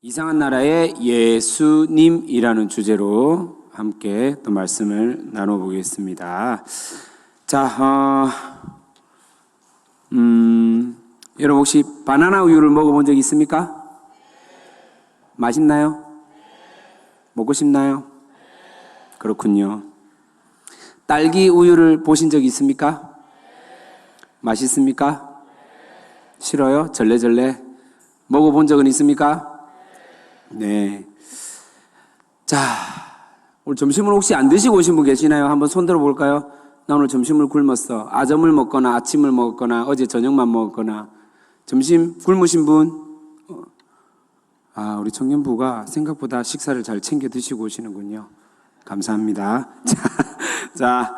이상한 나라의 예수님이라는 주제로 함께 또 말씀을 나눠보겠습니다. 자, 여러분 혹시 바나나 우유를 먹어본 적 있습니까? 맛있나요? 먹고 싶나요? 그렇군요. 딸기 우유를 보신 적 있습니까? 맛있습니까? 싫어요? 절레절레? 먹어본 적은 있습니까? 네. 자, 오늘 점심을 혹시 안 드시고 오신 분 계시나요? 한번 손 들어 볼까요? 나 오늘 점심을 굶었어. 아점을 먹거나 아침을 먹거나 어제 저녁만 먹었거나 점심 굶으신 분? 우리 청년부가 생각보다 식사를 잘 챙겨 드시고 오시는군요. 감사합니다. 자,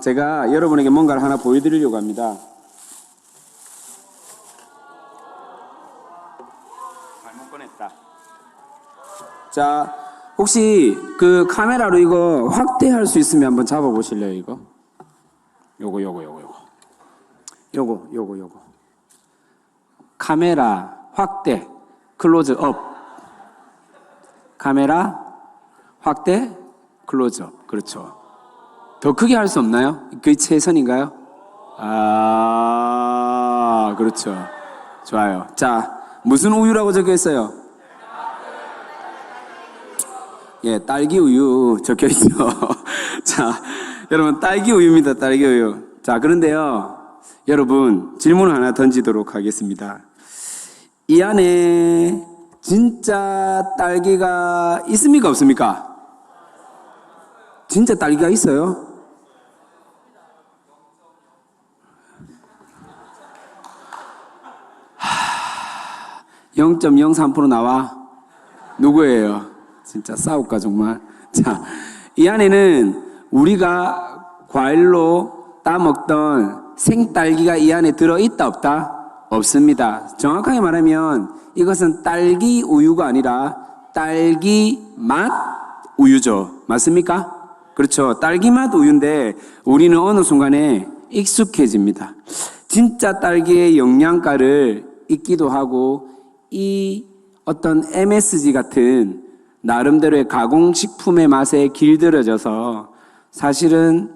제가 여러분에게 뭔가를 하나 보여드리려고 합니다. 잘못 꺼냈다. 자, 혹시 그 카메라로 이거 확대할 수 있으면 한번 잡아보실래요, 이거? 요거. 카메라 확대, 클로즈 업. 카메라 확대, 클로즈 업. 그렇죠. 더 크게 할 수 없나요? 그게 최선인가요? 그렇죠. 좋아요. 자, 무슨 우유라고 적혀 있어요? 예, 딸기 우유 적혀 있죠. 자, 여러분, 딸기 우유입니다. 딸기 우유. 자, 그런데요, 여러분, 질문을 하나 던지도록 하겠습니다. 이 안에 진짜 딸기가 있습니까? 없습니까? 진짜 딸기가 있어요? 하, 0.03% 나와? 누구예요? 진짜 싸울까 정말. 자, 이 안에는 우리가 과일로 따먹던 생딸기가 이 안에 들어있다 없다? 없습니다. 정확하게 말하면 이것은 딸기 우유가 아니라 딸기 맛 우유죠. 맞습니까? 그렇죠. 딸기 맛 우유인데 우리는 어느 순간에 익숙해집니다. 진짜 딸기의 영양가를 잊기도 하고 이 어떤 MSG 같은 나름대로의 가공식품의 맛에 길들여져서 사실은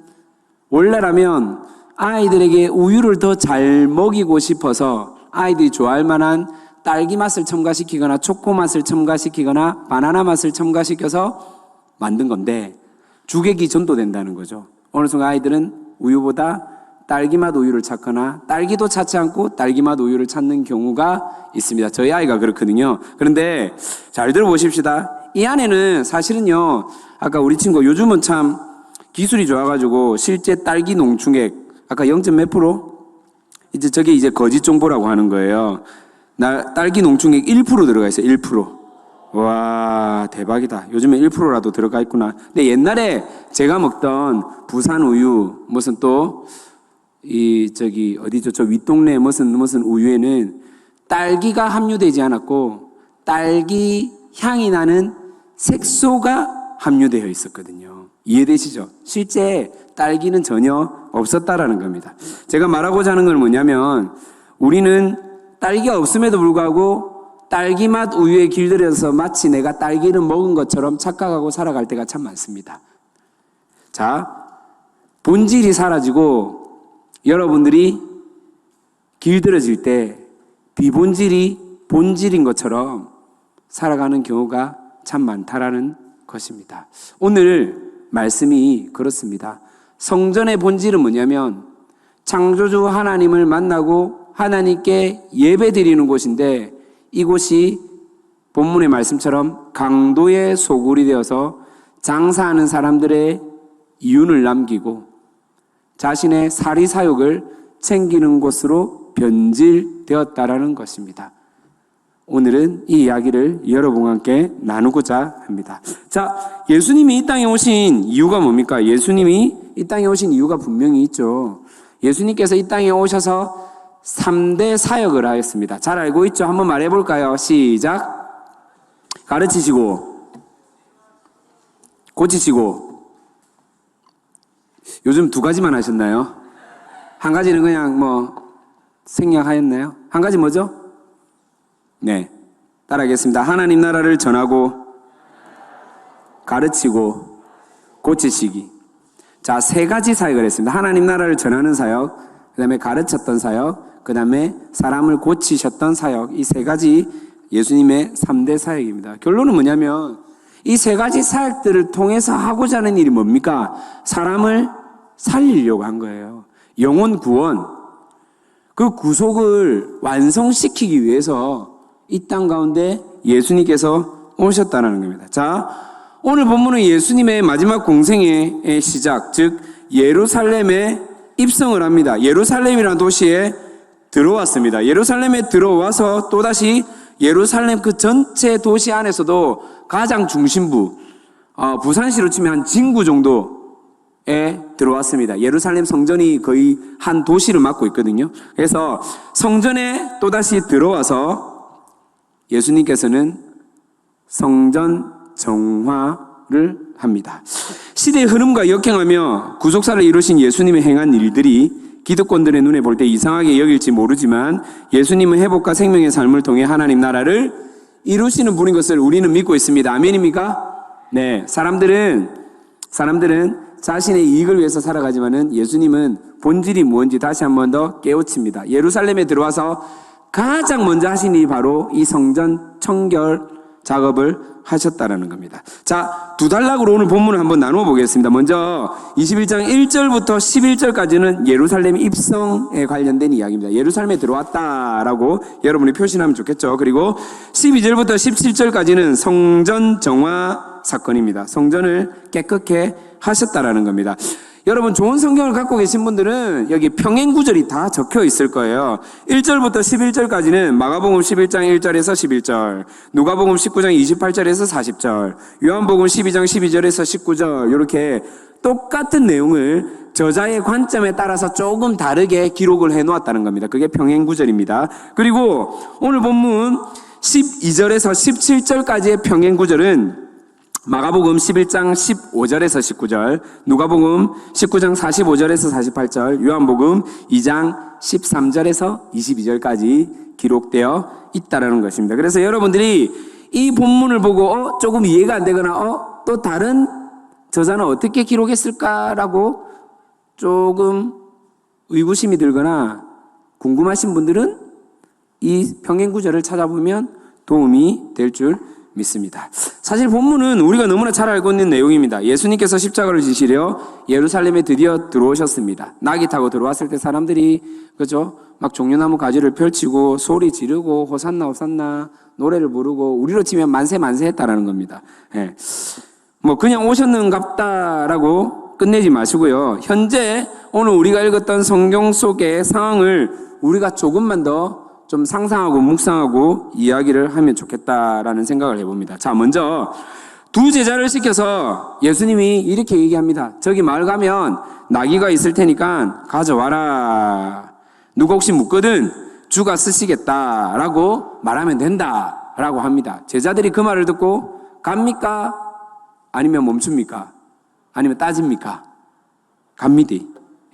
원래라면 아이들에게 우유를 더 잘 먹이고 싶어서 아이들이 좋아할 만한 딸기 맛을 첨가시키거나 초코 맛을 첨가시키거나 바나나 맛을 첨가시켜서 만든 건데 주객이 전도된다는 거죠. 어느 순간 아이들은 우유보다 딸기 맛 우유를 찾거나 딸기도 찾지 않고 딸기 맛 우유를 찾는 경우가 있습니다. 저희 아이가 그렇거든요. 그런데 잘 들어보십시다. 이 안에는 사실은요, 아까 우리 친구 요즘은 참 기술이 좋아가지고 실제 딸기 농축액 아까 0. 몇 프로? 이제 저게 이제 거짓 정보라고 하는 거예요. 딸기 농축액 1% 들어가 있어요. 1%. 와, 대박이다. 요즘에 1%라도 들어가 있구나. 근데 옛날에 제가 먹던 부산 우유, 무슨 또, 어디죠? 저 윗동네 무슨 우유에는 딸기가 함유되지 않았고, 딸기 향이 나는 색소가 함유되어 있었거든요. 이해되시죠? 실제 딸기는 전혀 없었다라는 겁니다. 제가 말하고자 하는 건 뭐냐면 우리는 딸기가 없음에도 불구하고 딸기 맛 우유에 길들여서 마치 내가 딸기를 먹은 것처럼 착각하고 살아갈 때가 참 많습니다. 자, 본질이 사라지고 여러분들이 길들여질 때 비본질이 본질인 것처럼 살아가는 경우가 참 많다라는 것입니다. 오늘 말씀이 그렇습니다. 성전의 본질은 뭐냐면 창조주 하나님을 만나고 하나님께 예배 드리는 곳인데 이곳이 본문의 말씀처럼 강도의 소굴이 되어서 장사하는 사람들의 이윤을 남기고 자신의 사리사욕을 챙기는 곳으로 변질되었다라는 것입니다. 오늘은 이 이야기를 여러분과 함께 나누고자 합니다. 자, 예수님이 이 땅에 오신 이유가 뭡니까? 예수님이 이 땅에 오신 이유가 분명히 있죠. 예수님께서 이 땅에 오셔서 3대 사역을 하였습니다. 잘 알고 있죠? 한번 말해볼까요? 시작. 가르치시고, 고치시고. 요즘 2가지만 하셨나요? 한 가지는 그냥 생략하였나요? 한 가지 뭐죠? 네. 따라하겠습니다. 하나님 나라를 전하고 가르치고 고치시기. 자, 세 가지 사역을 했습니다. 하나님 나라를 전하는 사역, 그 다음에 가르쳤던 사역, 그 다음에 사람을 고치셨던 사역. 이 세 가지 예수님의 3대 사역입니다. 결론은 뭐냐면 이 세 가지 사역들을 통해서 하고자 하는 일이 뭡니까? 사람을 살리려고 한 거예요. 영혼 구원, 그 구속을 완성시키기 위해서 이 땅 가운데 예수님께서 오셨다는 겁니다. 자, 오늘 본문은 예수님의 마지막 공생의 시작, 즉 예루살렘에 입성을 합니다. 예루살렘이라는 도시에 들어왔습니다. 예루살렘에 들어와서 또다시 예루살렘 그 전체 도시 안에서도 가장 중심부, 부산시로 치면 한 진구 정도에 들어왔습니다. 예루살렘 성전이 거의 한 도시를 맡고 있거든요. 그래서 성전에 또다시 들어와서 예수님께서는 성전 정화를 합니다. 시대의 흐름과 역행하며 구속사를 이루신 예수님의 행한 일들이 기득권들의 눈에 볼 때 이상하게 여길지 모르지만 예수님은 회복과 생명의 삶을 통해 하나님 나라를 이루시는 분인 것을 우리는 믿고 있습니다. 아멘입니까? 네. 사람들은 자신의 이익을 위해서 살아가지만은 예수님은 본질이 뭔지 다시 한 번 더 깨우칩니다. 예루살렘에 들어와서 가장 먼저 하신 일이 바로 이 성전 청결 작업을 하셨다라는 겁니다. 자, 두 단락으로 오늘 본문을 한번 나누어 보겠습니다. 먼저 21장 1절부터 11절까지는 예루살렘 입성에 관련된 이야기입니다. 예루살렘에 들어왔다라고 여러분이 표시하면 좋겠죠. 그리고 12절부터 17절까지는 성전 정화 사건입니다. 성전을 깨끗게 하셨다라는 겁니다. 여러분 좋은 성경을 갖고 계신 분들은 여기 평행 구절이 다 적혀 있을 거예요. 1절부터 11절까지는 마가복음 11장 1절에서 11절, 누가복음 19장 28절에서 40절, 요한복음 12장 12절에서 19절 이렇게 똑같은 내용을 저자의 관점에 따라서 조금 다르게 기록을 해놓았다는 겁니다. 그게 평행 구절입니다. 그리고 오늘 본문 12절에서 17절까지의 평행 구절은 마가복음 11장 15절에서 19절, 누가복음 19장 45절에서 48절, 요한복음 2장 13절에서 22절까지 기록되어 있다는 것입니다. 그래서 여러분들이 이 본문을 보고 조금 이해가 안 되거나 또 다른 저자는 어떻게 기록했을까라고 조금 의구심이 들거나 궁금하신 분들은 이 평행구절을 찾아보면 도움이 될 줄 믿습니다. 사실 본문은 우리가 너무나 잘 알고 있는 내용입니다. 예수님께서 십자가를 지시려 예루살렘에 드디어 들어오셨습니다. 낙이 타고 들어왔을 때 사람들이 그죠? 막 종려나무 가지를 펼치고 소리 지르고 호산나 호산나 노래를 부르고 우리로 치면 만세 만세 했다라는 겁니다. 예. 뭐 그냥 오셨는갑다라고 끝내지 마시고요. 현재 오늘 우리가 읽었던 성경 속의 상황을 우리가 조금만 더 좀 상상하고 묵상하고 이야기를 하면 좋겠다라는 생각을 해봅니다. 자, 먼저 두 제자를 시켜서 예수님이 이렇게 얘기합니다. 저기 마을 가면 나귀가 있을 테니까 가져와라. 누가 혹시 묻거든 주가 쓰시겠다라고 말하면 된다라고 합니다. 제자들이 그 말을 듣고 갑니까? 아니면 멈춥니까? 아니면 따집니까? 갑니다.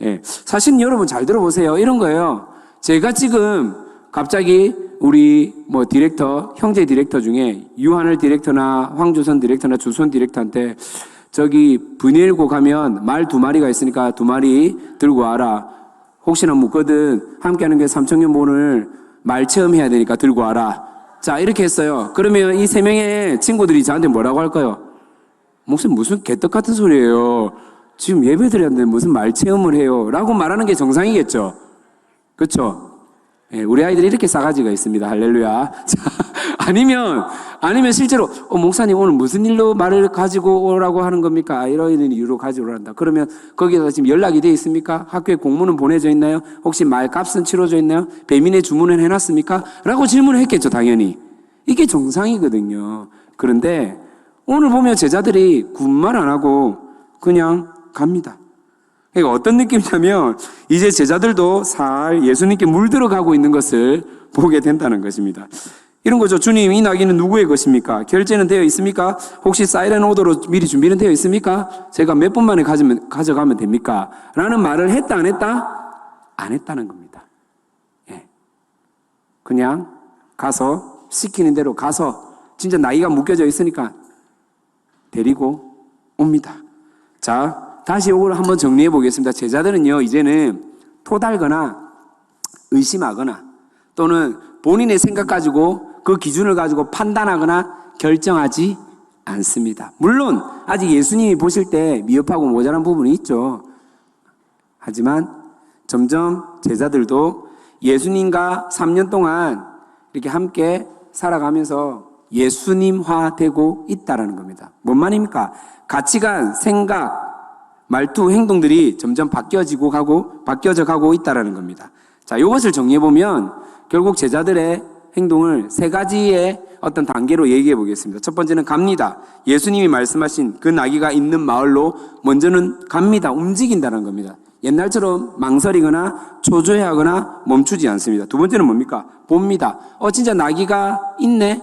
예. 사실 여러분 잘 들어보세요. 이런 거예요. 제가 지금 갑자기 우리 디렉터, 형제 디렉터 중에 유한을 디렉터나 황주선 디렉터나 주선 디렉터한테 저기 분일고 가면 말 2마리가 있으니까 2마리 들고 와라. 혹시나 묻거든 함께하는 게 3청년 모를 말 체험해야 되니까 들고 와라. 자, 이렇게 했어요. 그러면 이 3명의 친구들이 저한테 뭐라고 할까요? 무슨 개떡 같은 소리예요. 지금 예배드렸는데 무슨 말 체험을 해요. 라고 말하는 게 정상이겠죠. 그렇죠? 예, 우리 아이들이 이렇게 싸가지가 있습니다. 할렐루야. 자, 아니면 실제로, 목사님 오늘 무슨 일로 말을 가지고 오라고 하는 겁니까? 이런 이유로 가지고 오란다. 그러면 거기서 지금 연락이 돼 있습니까? 학교에 공문은 보내져 있나요? 혹시 말값은 치러져 있나요? 배민의 주문은 해놨습니까? 라고 질문을 했겠죠, 당연히. 이게 정상이거든요. 그런데 오늘 보면 제자들이 군말 안 하고 그냥 갑니다. 그러니까 어떤 느낌이냐면 이제 제자들도 살 예수님께 물들어가고 있는 것을 보게 된다는 것입니다. 이런 거죠. 주님, 이 나귀는 누구의 것입니까? 결제는 되어 있습니까? 혹시 사이렌 오더로 미리 준비는 되어 있습니까? 제가 몇 분 만에 가져가면 됩니까? 라는 말을 했다 안 했다? 안 했다는 겁니다. 예. 그냥 가서 시키는 대로 가서 진짜 나이가 묶여져 있으니까 데리고 옵니다. 자, 다시 이걸 한번 정리해 보겠습니다. 제자들은요, 이제는 토달거나 의심하거나 또는 본인의 생각 가지고 그 기준을 가지고 판단하거나 결정하지 않습니다. 물론 아직 예수님이 보실 때 미흡하고 모자란 부분이 있죠. 하지만 점점 제자들도 예수님과 3년 동안 이렇게 함께 살아가면서 예수님화 되고 있다라는 겁니다. 뭔 말입니까? 가치관, 생각, 말투, 행동들이 점점 바뀌어져 가고 있다라는 겁니다. 자, 이것을 정리해 보면 결국 제자들의 행동을 세 가지의 어떤 단계로 얘기해 보겠습니다. 첫 번째는 갑니다. 예수님이 말씀하신 그 나귀가 있는 마을로 먼저는 갑니다. 움직인다는 겁니다. 옛날처럼 망설이거나 초조해하거나 멈추지 않습니다. 두 번째는 뭡니까? 봅니다. 진짜 나귀가 있네?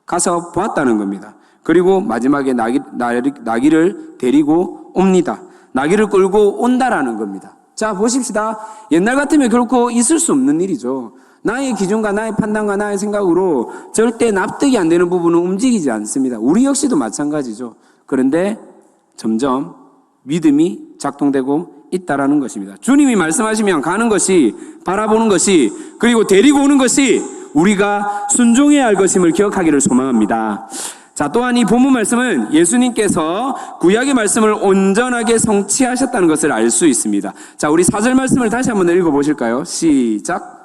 가서 보았다는 겁니다. 그리고 마지막에 나귀를 데리고 옵니다. 나귀를 끌고 온다라는 겁니다. 자, 보십시다. 옛날 같으면 결코 있을 수 없는 일이죠. 나의 기준과 나의 판단과 나의 생각으로 절대 납득이 안 되는 부분은 움직이지 않습니다. 우리 역시도 마찬가지죠. 그런데 점점 믿음이 작동되고 있다라는 것입니다. 주님이 말씀하시면 가는 것이, 바라보는 것이, 그리고 데리고 오는 것이 우리가 순종해야 할 것임을 기억하기를 소망합니다. 자, 또한 이 본문 말씀은 예수님께서 구약의 말씀을 온전하게 성취하셨다는 것을 알 수 있습니다. 자, 우리 4절 말씀을 다시 한번 읽어보실까요? 시작.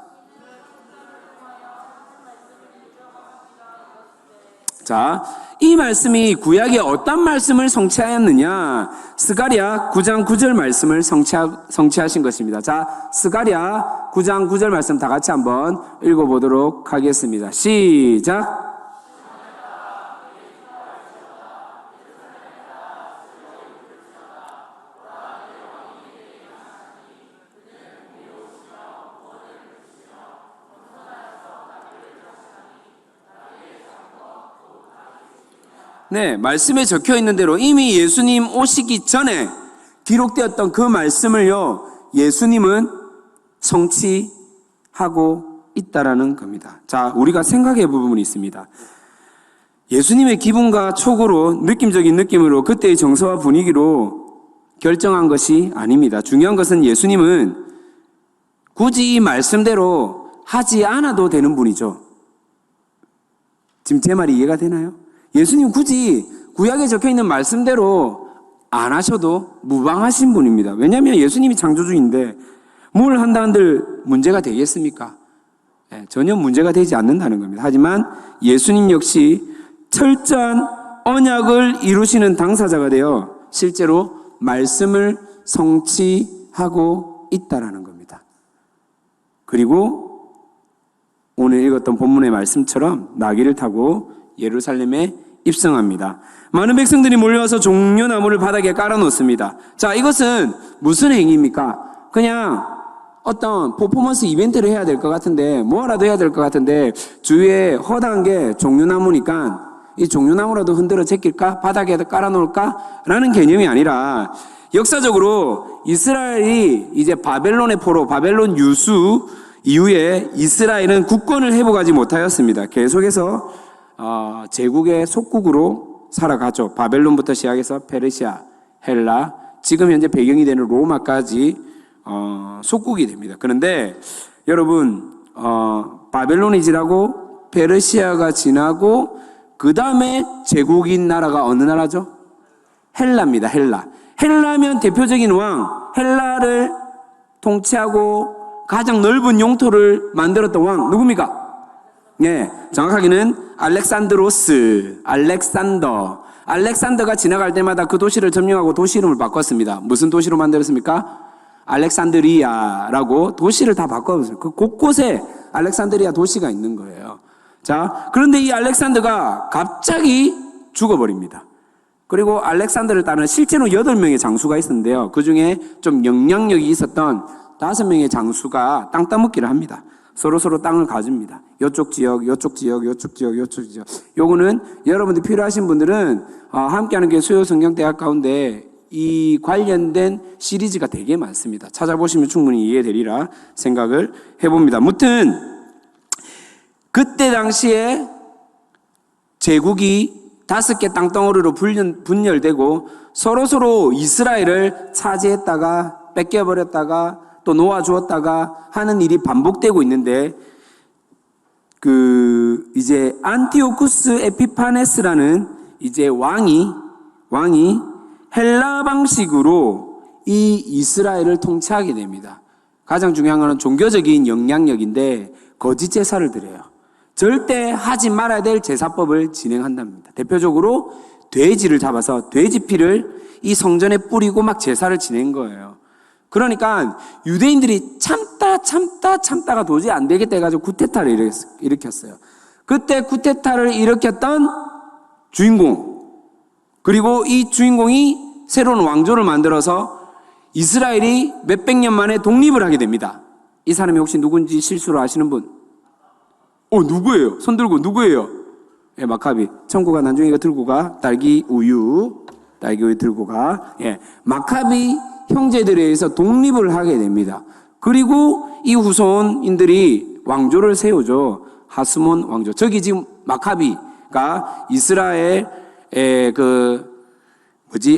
자, 이 말씀이 구약의 어떤 말씀을 성취하였느냐? 스가랴 9장 9절 말씀을 성취하신 것입니다. 자, 스가랴 9장 9절 말씀 다 같이 한번 읽어보도록 하겠습니다. 시작. 네, 말씀에 적혀 있는 대로 이미 예수님 오시기 전에 기록되었던 그 말씀을요, 예수님은 성취하고 있다라는 겁니다. 자, 우리가 생각해 볼 부분이 있습니다. 예수님의 기분과 촉으로, 느낌적인 느낌으로, 그때의 정서와 분위기로 결정한 것이 아닙니다. 중요한 것은 예수님은 굳이 이 말씀대로 하지 않아도 되는 분이죠. 지금 제 말이 이해가 되나요? 예수님 굳이 구약에 적혀있는 말씀대로 안 하셔도 무방하신 분입니다. 왜냐하면 예수님이 창조주인데 뭘 한다 한들 문제가 되겠습니까? 전혀 문제가 되지 않는다는 겁니다. 하지만 예수님 역시 철저한 언약을 이루시는 당사자가 되어 실제로 말씀을 성취하고 있다는 겁니다. 그리고 오늘 읽었던 본문의 말씀처럼 나귀를 타고 예루살렘에 입성합니다. 많은 백성들이 몰려와서 종려나무를 바닥에 깔아놓습니다. 자, 이것은 무슨 행위입니까? 그냥 어떤 퍼포먼스 이벤트를 해야 될 것 같은데, 뭐라도 해야 될 것 같은데, 주위에 허다한 게 종려나무니까 이 종려나무라도 흔들어 제낄까? 바닥에 깔아놓을까? 라는 개념이 아니라 역사적으로 이스라엘이 이제 바벨론의 포로, 바벨론 유수 이후에 이스라엘은 국권을 회복하지 못하였습니다. 계속해서 제국의 속국으로 살아가죠. 바벨론부터 시작해서 페르시아, 헬라, 지금 현재 배경이 되는 로마까지 속국이 됩니다. 그런데 여러분, 바벨론이 지나고 페르시아가 지나고 그 다음에 제국인 나라가 어느 나라죠? 헬라입니다. 헬라면 대표적인 왕, 헬라를 통치하고 가장 넓은 영토를 만들었던 왕 누굽니까? 네, 정확하게는 알렉산더가 지나갈 때마다 그 도시를 점령하고 도시 이름을 바꿨습니다. 무슨 도시로 만들었습니까? 알렉산드리아라고 도시를 다 바꿨어요. 그 곳곳에 알렉산드리아 도시가 있는 거예요. 자, 그런데 이 알렉산더가 갑자기 죽어버립니다. 그리고 알렉산더를 따르는 실제로 8명의 장수가 있었는데요. 그 중에 좀 영향력이 있었던 5명의 장수가 땅 따먹기를 합니다. 서로 땅을 가집니다. 요쪽 지역. 요거는 여러분들 필요하신 분들은 함께하는 게 수요 성경대학 가운데 이 관련된 시리즈가 되게 많습니다. 찾아보시면 충분히 이해되리라 생각을 해봅니다. 무튼 그때 당시에 제국이 5개 땅덩어리로 분열되고 서로서로 이스라엘을 차지했다가 뺏겨버렸다가 또 놓아주었다가 하는 일이 반복되고 있는데, 이제 안티오쿠스 에피파네스라는 이제 왕이 헬라 방식으로 이 이스라엘을 통치하게 됩니다. 가장 중요한 것은 종교적인 영향력인데 거짓 제사를 드려요. 절대 하지 말아야 될 제사법을 진행한답니다. 대표적으로 돼지를 잡아서 돼지 피를 이 성전에 뿌리고 막 제사를 지낸 거예요. 그러니까 유대인들이 참다가 도저히 안 되겠다 해가지고 쿠데타를 일으켰어요. 그때 쿠데타를 일으켰던 주인공, 그리고 이 주인공이 새로운 왕조를 만들어서 이스라엘이 몇백 년 만에 독립을 하게 됩니다. 이 사람이 혹시 누군지 실수로 아시는 분? 누구예요? 손 들고 누구예요? 예, 마카비. 청구가 난중이가 들고 가. 딸기 우유 들고 가. 예, 마카비 형제들에 의해서 독립을 하게 됩니다. 그리고 이 후손인들이 왕조를 세우죠. 하스몬 왕조. 저기 지금 마카비가 이스라엘의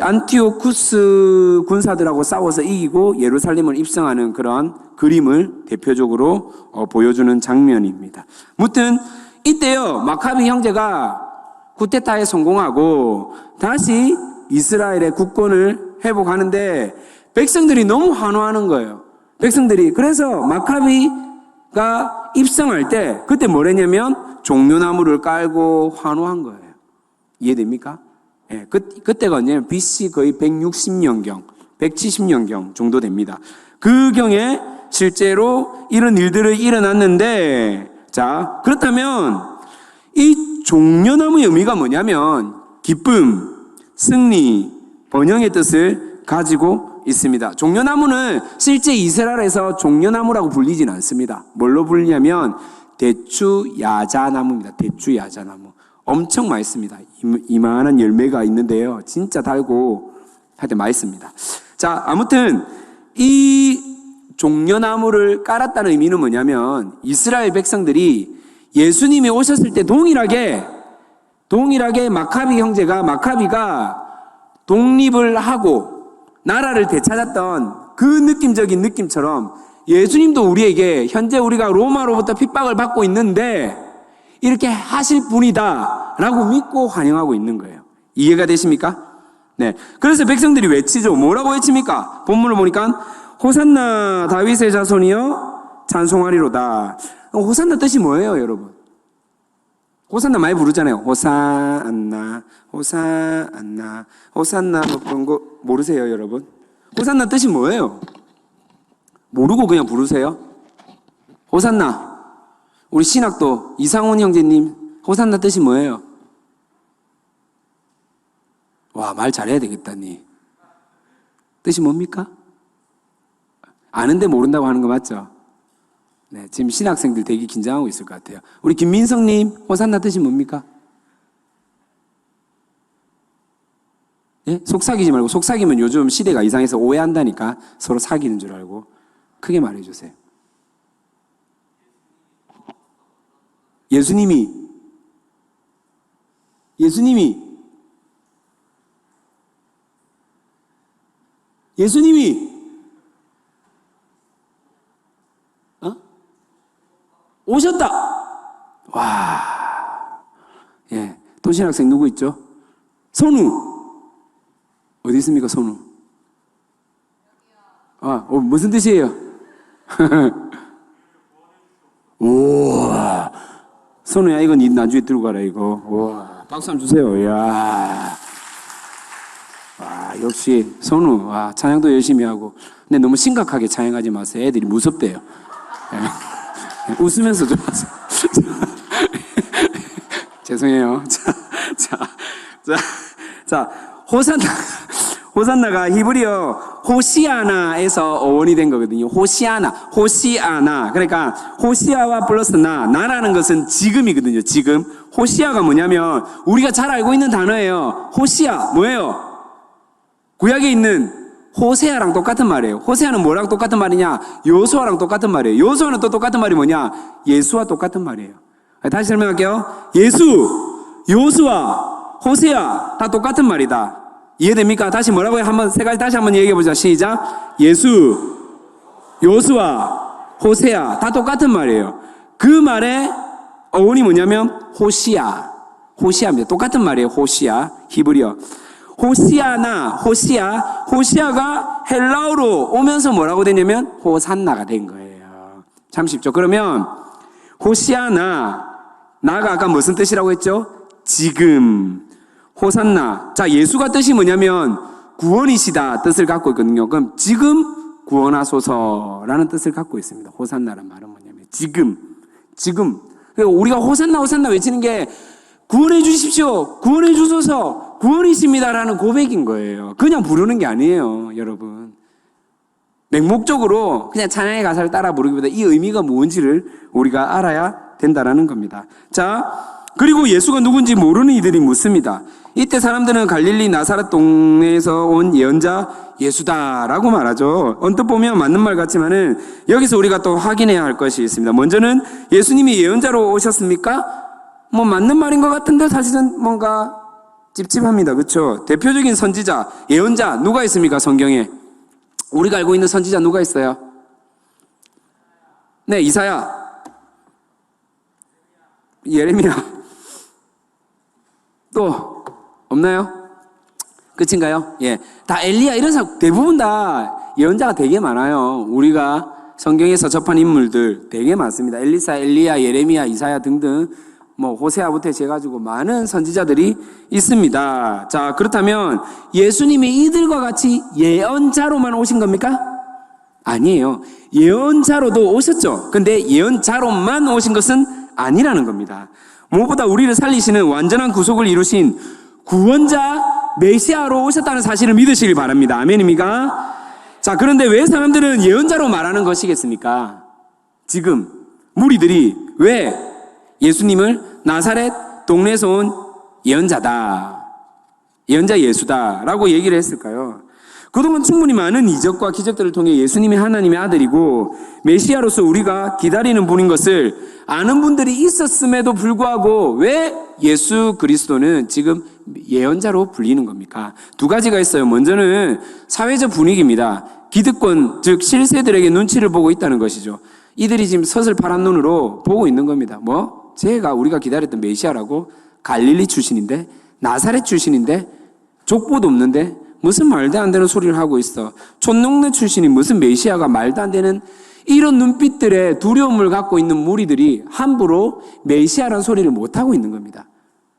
안티오쿠스 군사들하고 싸워서 이기고 예루살렘을 입성하는 그런 그림을 대표적으로 보여주는 장면입니다. 무튼 이때요, 마카비 형제가 쿠데타에 성공하고 다시 이스라엘의 국권을 회복하는데 백성들이 너무 환호하는 거예요. 백성들이. 그래서 마카비가 입성할 때 그때 뭐랬냐면 종려나무를 깔고 환호한 거예요. 이해됩니까? 예, 그때가 언제냐면 BC 거의 160년경, 170년경 정도 됩니다. 그 경에 실제로 이런 일들이 일어났는데, 자, 그렇다면 이 종려나무의 의미가 뭐냐면 기쁨, 승리, 번영의 뜻을 가지고 있습니다. 종려나무는 실제 이스라엘에서 종려나무라고 불리진 않습니다. 뭘로 불리냐면 대추야자나무입니다. 대추야자나무. 엄청 맛있습니다. 이만한 열매가 있는데요. 진짜 달고 하여튼 맛있습니다. 자, 아무튼 이 종려나무를 깔았다는 의미는 뭐냐면 이스라엘 백성들이 예수님이 오셨을 때 동일하게 마카비가 독립을 하고 나라를 되찾았던 그 느낌적인 느낌처럼 예수님도 우리에게 현재 우리가 로마로부터 핍박을 받고 있는데 이렇게 하실 분이다 라고 믿고 환영하고 있는 거예요. 이해가 되십니까? 네. 그래서 백성들이 외치죠. 뭐라고 외칩니까? 본문을 보니까 호산나 다윗의 자손이여 찬송하리로다. 호산나 뜻이 뭐예요, 여러분? 호산나 많이 부르잖아요. 호산나 그런 거 모르세요, 여러분? 호산나 뜻이 뭐예요? 모르고 그냥 부르세요? 호산나. 우리 신학도 이상훈 형제님, 호산나 뜻이 뭐예요? 와, 말 잘해야 되겠다, 니. 뜻이 뭡니까? 아는데 모른다고 하는 거 맞죠? 네, 지금 신학생들 되게 긴장하고 있을 것 같아요. 우리 김민성님, 호산나 뜻이 뭡니까? 예? 속삭이지 말고, 속삭이면 요즘 시대가 이상해서 오해한다니까. 서로 사귀는 줄 알고. 크게 말해주세요. 예수님이 오셨다. 와, 예, 도신학생 누구 있죠? 선우 어디 있습니까? 선우. 무슨 뜻이에요? 우와, 선우야, 이건 니 나중에 들고 가라, 이거. 우와, 박수 한번 주세요. 이야. 와, 역시, 선우. 와, 찬양도 열심히 하고. 근데 너무 심각하게 찬양하지 마세요. 애들이 무섭대요. 웃으면서 좀 하세요. 죄송해요. 자, 호산나가 히브리어 호시아나에서 어원이 된 거거든요. 호시아나. 그러니까 호시아와 플러스 나라는 것은 지금이거든요. 지금. 호시아가 뭐냐면 우리가 잘 알고 있는 단어예요. 호시아 뭐예요? 구약에 있는 호세아랑 똑같은 말이에요. 호세아는 뭐랑 똑같은 말이냐? 여호수아랑 똑같은 말이에요. 여호수아는 또 똑같은 말이 뭐냐? 예수와 똑같은 말이에요. 다시 설명할게요. 예수, 요수아, 호세아 다 똑같은 말이다. 이해됩니까? 다시 뭐라고요? 한번 세 가지 다시 한번 얘기해 보자. 시작. 예수, 요수아, 호세아 다 똑같은 말이에요. 그 말의 어원이 뭐냐면 호시아입니다. 똑같은 말이에요. 호시아, 히브리어. 호시아가 헬라어로 오면서 뭐라고 되냐면 호산나가 된 거예요. 참 쉽죠. 그러면 호시아나, 나가 아까 무슨 뜻이라고 했죠? 지금. 호산나. 자, 예수가 뜻이 뭐냐면 구원이시다 뜻을 갖고 있거든요. 그럼 지금 구원하소서라는 뜻을 갖고 있습니다. 호산나란 말은 뭐냐면 지금. 그러니까 우리가 호산나 외치는 게 구원해 주십시오. 구원해 주소서. 구원이십니다라는 고백인 거예요. 그냥 부르는 게 아니에요, 여러분. 맹목적으로 그냥 찬양의 가사를 따라 부르기보다 이 의미가 뭔지를 우리가 알아야 된다라는 겁니다. 자, 그리고 예수가 누군지 모르는 이들이 묻습니다. 이때 사람들은 갈릴리 나사렛 동네에서 온 예언자 예수다라고 말하죠. 언뜻 보면 맞는 말 같지만은 여기서 우리가 또 확인해야 할 것이 있습니다. 먼저는 예수님이 예언자로 오셨습니까? 뭐 맞는 말인 것 같은데 사실은 뭔가 찝찝합니다. 그렇죠? 대표적인 선지자, 예언자 누가 있습니까? 성경에 우리가 알고 있는 선지자 누가 있어요? 네, 이사야, 예레미야, 또 없나요? 끝인가요? 예, 다 엘리야 이런 사람 대부분 다 예언자가 되게 많아요. 우리가 성경에서 접한 인물들 되게 많습니다. 엘리사, 엘리야, 예레미야, 이사야 등등 뭐 호세아부터 해가지고 많은 선지자들이 있습니다. 자, 그렇다면 예수님이 이들과 같이 예언자로만 오신 겁니까? 아니에요. 예언자로도 오셨죠. 근데 예언자로만 오신 것은 아니라는 겁니다. 무엇보다 우리를 살리시는 완전한 구속을 이루신 구원자 메시아로 오셨다는 사실을 믿으시길 바랍니다. 아멘입니까? 자, 그런데 왜 사람들은 예언자로 말하는 것이겠습니까? 지금 무리들이 왜 예수님을 나사렛 동네에서 온 예언자다, 예언자 예수다라고 얘기를 했을까요? 그동안 충분히 많은 이적과 기적들을 통해 예수님이 하나님의 아들이고 메시아로서 우리가 기다리는 분인 것을 아는 분들이 있었음에도 불구하고 왜 예수 그리스도는 지금 예언자로 불리는 겁니까? 두 가지가 있어요. 먼저는 사회적 분위기입니다. 기득권, 즉 실세들에게 눈치를 보고 있다는 것이죠. 이들이 지금 서슬 파란 눈으로 보고 있는 겁니다. 제가 우리가 기다렸던 메시아라고 갈릴리 출신인데, 나사렛 출신인데, 족보도 없는데 무슨 말도 안 되는 소리를 하고 있어. 촌농내 출신이 무슨 메시아가 말도 안 되는, 이런 눈빛들에 두려움을 갖고 있는 무리들이 함부로 메시아라는 소리를 못하고 있는 겁니다.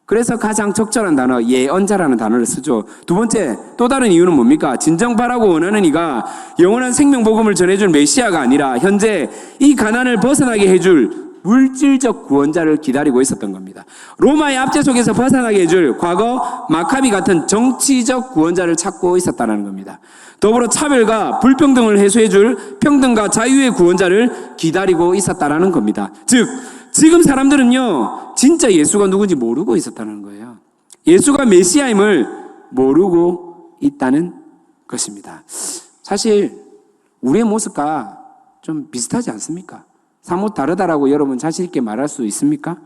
그래서 가장 적절한 단어 예언자라는 단어를 쓰죠. 두 번째, 또 다른 이유는 뭡니까? 진정 바라고 원하는 이가 영원한 생명복음을 전해줄 메시아가 아니라 현재 이 가난을 벗어나게 해줄 물질적 구원자를 기다리고 있었던 겁니다. 로마의 압제 속에서 벗어나게 해줄 과거 마카비 같은 정치적 구원자를 찾고 있었다는 겁니다. 더불어 차별과 불평등을 해소해줄 평등과 자유의 구원자를 기다리고 있었다는 겁니다. 즉 지금 사람들은요 진짜 예수가 누군지 모르고 있었다는 거예요. 예수가 메시아임을 모르고 있다는 것입니다. 사실 우리의 모습과 좀 비슷하지 않습니까? 사뭇 다르다라고 여러분 자신 있게 말할 수 있습니까?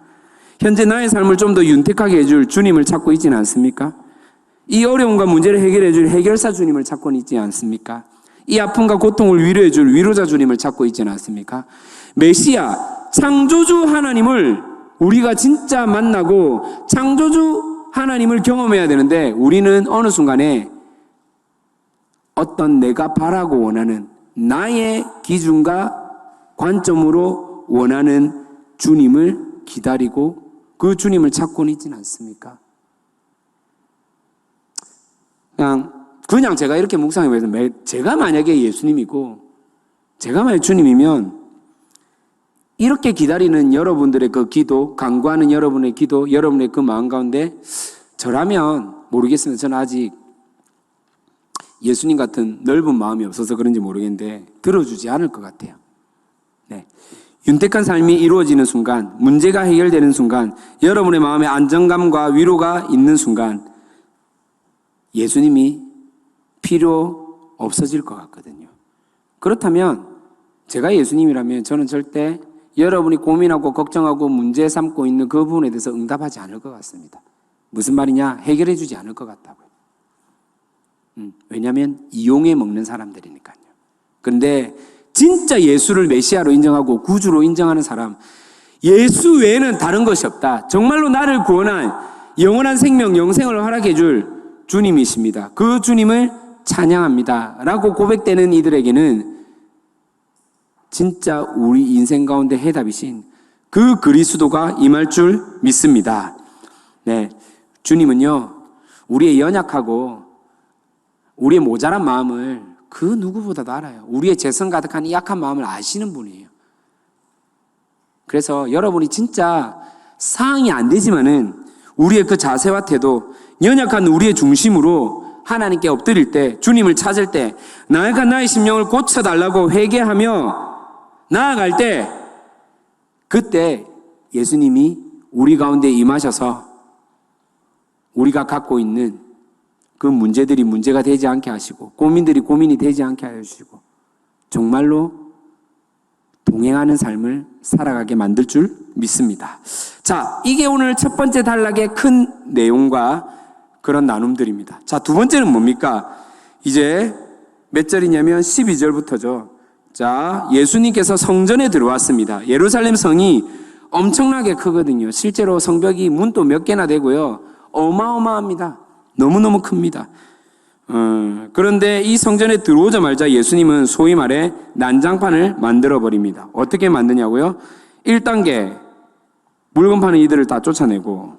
현재 나의 삶을 좀 더 윤택하게 해줄 주님을 찾고 있지는 않습니까? 이 어려움과 문제를 해결해 줄 해결사 주님을 찾고 있지 않습니까? 이 아픔과 고통을 위로해 줄 위로자 주님을 찾고 있지는 않습니까? 메시아, 창조주 하나님을 우리가 진짜 만나고 창조주 하나님을 경험해야 되는데 우리는 어느 순간에 어떤 내가 바라고 원하는 나의 기준과 관점으로 원하는 주님을 기다리고 그 주님을 찾고는 있지는 않습니까? 그냥 제가 이렇게 묵상해 보면 제가 만약에 예수님이고 제가 만약 주님이면 이렇게 기다리는 여러분들의 그 기도, 간구하는 여러분의 기도, 여러분의 그 마음 가운데 저라면 모르겠습니다. 저는 아직 예수님 같은 넓은 마음이 없어서 그런지 모르겠는데 들어주지 않을 것 같아요. 네. 윤택한 삶이 이루어지는 순간, 문제가 해결되는 순간, 여러분의 마음에 안정감과 위로가 있는 순간 예수님이 필요 없어질 것 같거든요. 그렇다면 제가 예수님이라면 저는 절대 여러분이 고민하고 걱정하고 문제 삼고 있는 그 부분에 대해서 응답하지 않을 것 같습니다. 무슨 말이냐? 해결해 주지 않을 것 같다고요. 왜냐하면 이용해 먹는 사람들이니까요. 그런데 진짜 예수를 메시아로 인정하고 구주로 인정하는 사람, 예수 외에는 다른 것이 없다. 정말로 나를 구원한 영원한 생명, 영생을 허락해 줄 주님이십니다. 그 주님을 찬양합니다. 라고 고백되는 이들에게는 진짜 우리 인생 가운데 해답이신 그 그리스도가 임할 줄 믿습니다. 네, 주님은요, 우리의 연약하고 우리의 모자란 마음을 그 누구보다도 알아요. 우리의 재성 가득한 이 약한 마음을 아시는 분이에요. 그래서 여러분이 진짜 상황이 안 되지만은 우리의 그 자세와 태도, 연약한 우리의 중심으로 하나님께 엎드릴 때, 주님을 찾을 때, 나의 심령을 고쳐달라고 회개하며 나아갈 때, 그때 예수님이 우리 가운데 임하셔서 우리가 갖고 있는 그 문제들이 문제가 되지 않게 하시고, 고민들이 고민이 되지 않게 하시고, 정말로 동행하는 삶을 살아가게 만들 줄 믿습니다. 자, 이게 오늘 첫 번째 단락의 큰 내용과 그런 나눔들입니다. 자, 두 번째는 뭡니까? 이제 몇 절이냐면 12절부터죠. 자, 예수님께서 성전에 들어왔습니다. 예루살렘 성이 엄청나게 크거든요. 실제로 성벽이 문도 몇 개나 되고요. 어마어마합니다. 너무너무 큽니다. 그런데 이 성전에 들어오자마자 예수님은 소위 말해 난장판을 만들어버립니다. 어떻게 만드냐고요? 1단계, 물건 파는 이들을 다 쫓아내고,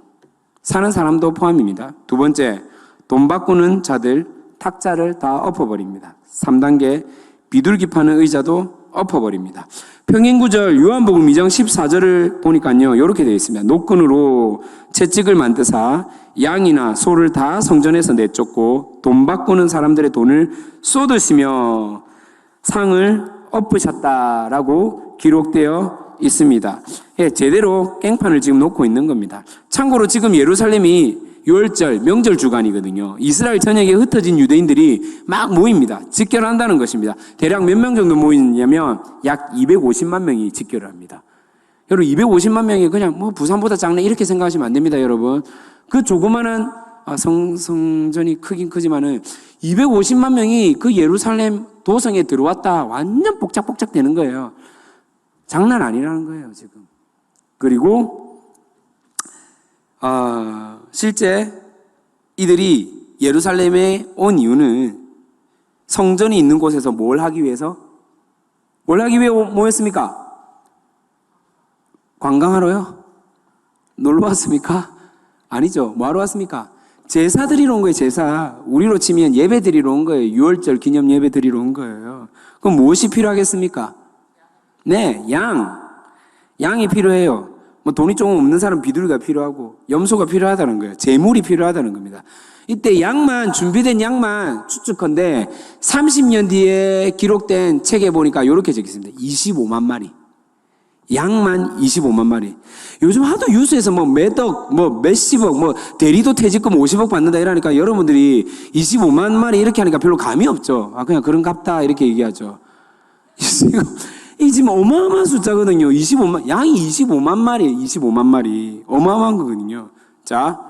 사는 사람도 포함입니다. 두 번째, 돈 바꾸는 자들, 탁자를 다 엎어버립니다. 3단계, 비둘기 파는 의자도 엎어버립니다. 평행구절 요한복음 2장 14절을 보니까요, 이렇게 되어 있습니다. 노끈으로 채찍을 만드사 양이나 소를 다 성전에서 내쫓고 돈 바꾸는 사람들의 돈을 쏟으시며 상을 엎으셨다라고 기록되어 있습니다. 예, 제대로 깽판을 지금 놓고 있는 겁니다. 참고로 지금 예루살렘이 유월절, 명절 주간이거든요. 이스라엘 전역에 흩어진 유대인들이 막 모입니다. 집결을 한다는 것입니다. 대략 몇 명 정도 모이냐면 약 250만 명이 집결을 합니다. 여러분, 250만 명이 그냥 뭐 부산보다 작네 이렇게 생각하시면 안 됩니다, 여러분. 그 조그마한 성전이 크긴 크지만은 250만 명이 그 예루살렘 도성에 들어왔다 완전 복작복작 되는 거예요. 장난 아니라는 거예요, 지금. 그리고 실제 이들이 예루살렘에 온 이유는 성전이 있는 곳에서 뭘 하기 위해서? 뭘 하기 위해 모였습니까? 관광하러요? 놀러 왔습니까? 아니죠. 뭐하러 왔습니까? 제사 드리러 온 거예요, 제사. 우리로 치면 예배 드리러 온 거예요. 6월절 기념 예배 드리러 온 거예요. 그럼 무엇이 필요하겠습니까? 네, 양이 필요해요. 뭐 돈이 조금 없는 사람 비둘기가 필요하고 염소가 필요하다는 거예요. 제물이 필요하다는 겁니다. 이때 준비된 양만 추측컨대 30년 뒤에 기록된 책에 보니까 이렇게 적혀 있습니다. 25만 마리. 양만 25만 마리. 요즘 하도 뉴스에서 뭐 몇억, 뭐 몇십억, 뭐 대리도 퇴직금 50억 받는다 이러니까 여러분들이 25만 마리 이렇게 하니까 별로 감이 없죠. 그냥 그런 값다 이렇게 얘기하죠. 이 지금 어마어마한 숫자거든요. 양이 25만 마리, 25만 마리. 어마어마한 거거든요. 자,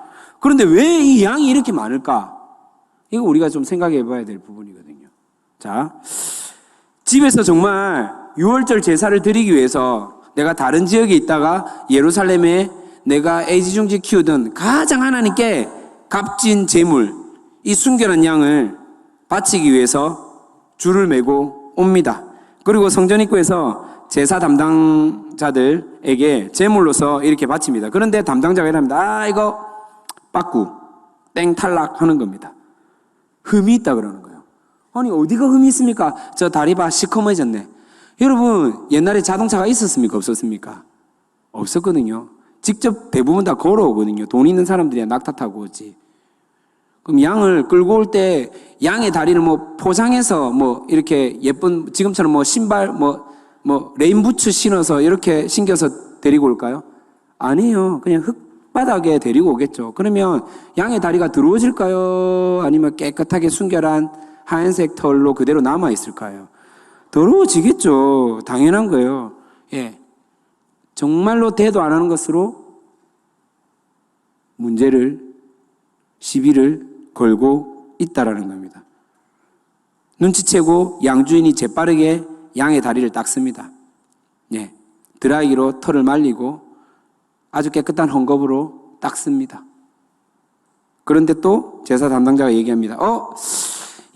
그런데 왜 이 양이 이렇게 많을까? 이거 우리가 좀 생각해 봐야 될 부분이거든요. 자, 집에서 정말 6월절 제사를 드리기 위해서 내가 다른 지역에 있다가 예루살렘에 내가 애지중지 키우던 가장 하나님께 값진 제물, 이 순결한 양을 바치기 위해서 줄을 메고 옵니다. 그리고 성전 입구에서 제사 담당자들에게 제물로서 이렇게 바칩니다. 그런데 담당자가 이랍니다. 이거 빠꾸, 땡 탈락 하는 겁니다. 흠이 있다 그러는 거예요. 아니, 어디가 흠이 있습니까? 저 다리 봐, 시커매졌네. 여러분, 옛날에 자동차가 있었습니까? 없었습니까? 없었거든요. 직접 대부분 다 걸어오거든요. 돈 있는 사람들이야 낙타 타고 오지. 그럼 양을 끌고 올 때 양의 다리를 뭐 포장해서 뭐 이렇게 예쁜 지금처럼 뭐 신발 뭐 레인부츠 신어서 이렇게 신겨서 데리고 올까요? 아니에요. 그냥 흙바닥에 데리고 오겠죠. 그러면 양의 다리가 더러워질까요? 아니면 깨끗하게 순결한 하얀색 털로 그대로 남아 있을까요? 더러워지겠죠. 당연한 거예요. 예. 정말로 대도 안 하는 것으로 문제를, 시비를 걸고 있다라는 겁니다. 눈치채고 양주인이 재빠르게 양의 다리를 닦습니다. 예, 드라이기로 털을 말리고 아주 깨끗한 헝겊으로 닦습니다. 그런데 또 제사 담당자가 얘기합니다.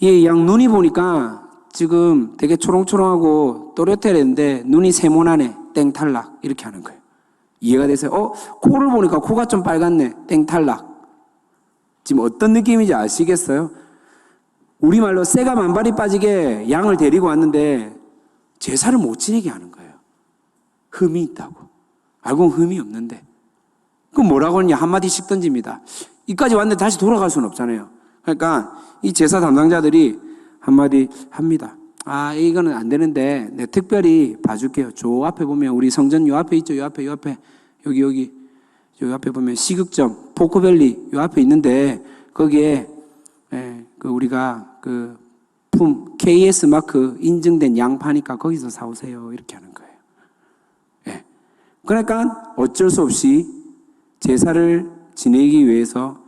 이 양 눈이 보니까 지금 되게 초롱초롱하고 또렷해졌는데 눈이 세모나네. 땡 탈락. 이렇게 하는 거예요. 이해가 되세요? 코를 보니까 코가 좀 빨갛네. 땡 탈락. 지금 어떤 느낌인지 아시겠어요? 우리말로 새가 만발이 빠지게 양을 데리고 왔는데 제사를 못 지내게 하는 거예요. 흠이 있다고. 알고 보면 흠이 없는데. 그럼 뭐라고 하느냐 한마디씩 던집니다. 이까지 왔는데 다시 돌아갈 수는 없잖아요. 그러니까 이 제사 담당자들이 한마디 합니다. 이거는 안 되는데 내 특별히 봐줄게요. 저 앞에 보면 우리 성전 요 앞에 있죠. 요 앞에 여기 요 앞에 보면 시극점 포크밸리 요 앞에 있는데 거기에 우리가 KS 마크 인증된 양 파니까 거기서 사오세요. 이렇게 하는 거예요. 예. 그러니까 어쩔 수 없이 제사를 지내기 위해서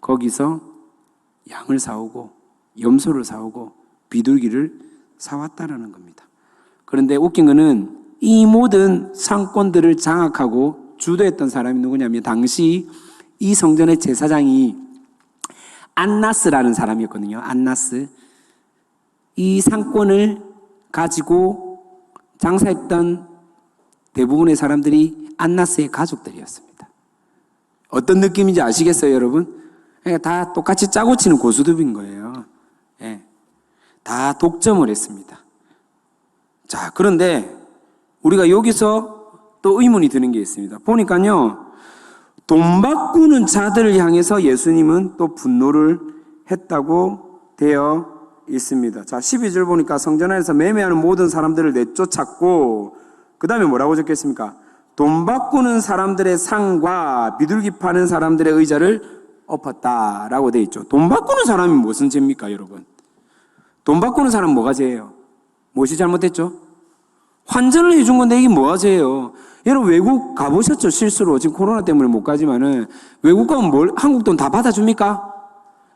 거기서 양을 사오고 염소를 사오고 비둘기를 사왔다라는 겁니다. 그런데 웃긴 거는 이 모든 상권들을 장악하고 주도했던 사람이 누구냐면 당시 이 성전의 제사장이 안나스라는 사람이었거든요. 안나스. 이 상권을 가지고 장사했던 대부분의 사람들이 안나스의 가족들이었습니다. 어떤 느낌인지 아시겠어요, 여러분? 그러니까 다 똑같이 짜고 치는 고수톱인 거예요. 예. 다 독점을 했습니다. 자, 그런데 우리가 여기서 또 의문이 드는 게 있습니다. 보니까요, 돈 바꾸는 자들을 향해서 예수님은 또 분노를 했다고 되어 있습니다. 자, 12절 보니까 성전 안에서 매매하는 모든 사람들을 내쫓았고, 그 다음에 뭐라고 적혔습니까? 돈 바꾸는 사람들의 상과 비둘기 파는 사람들의 의자를 엎었다라고 되어 있죠. 돈 바꾸는 사람이 무슨 죄입니까, 여러분? 돈 바꾸는 사람은 뭐가 죄예요? 무엇이 잘못했죠? 환전을 해준 건데 이게 뭐가 죄예요? 여러분 외국 가보셨죠? 실수로. 지금 코로나 때문에 못 가지만은 외국 가면 한국 돈 다 받아줍니까?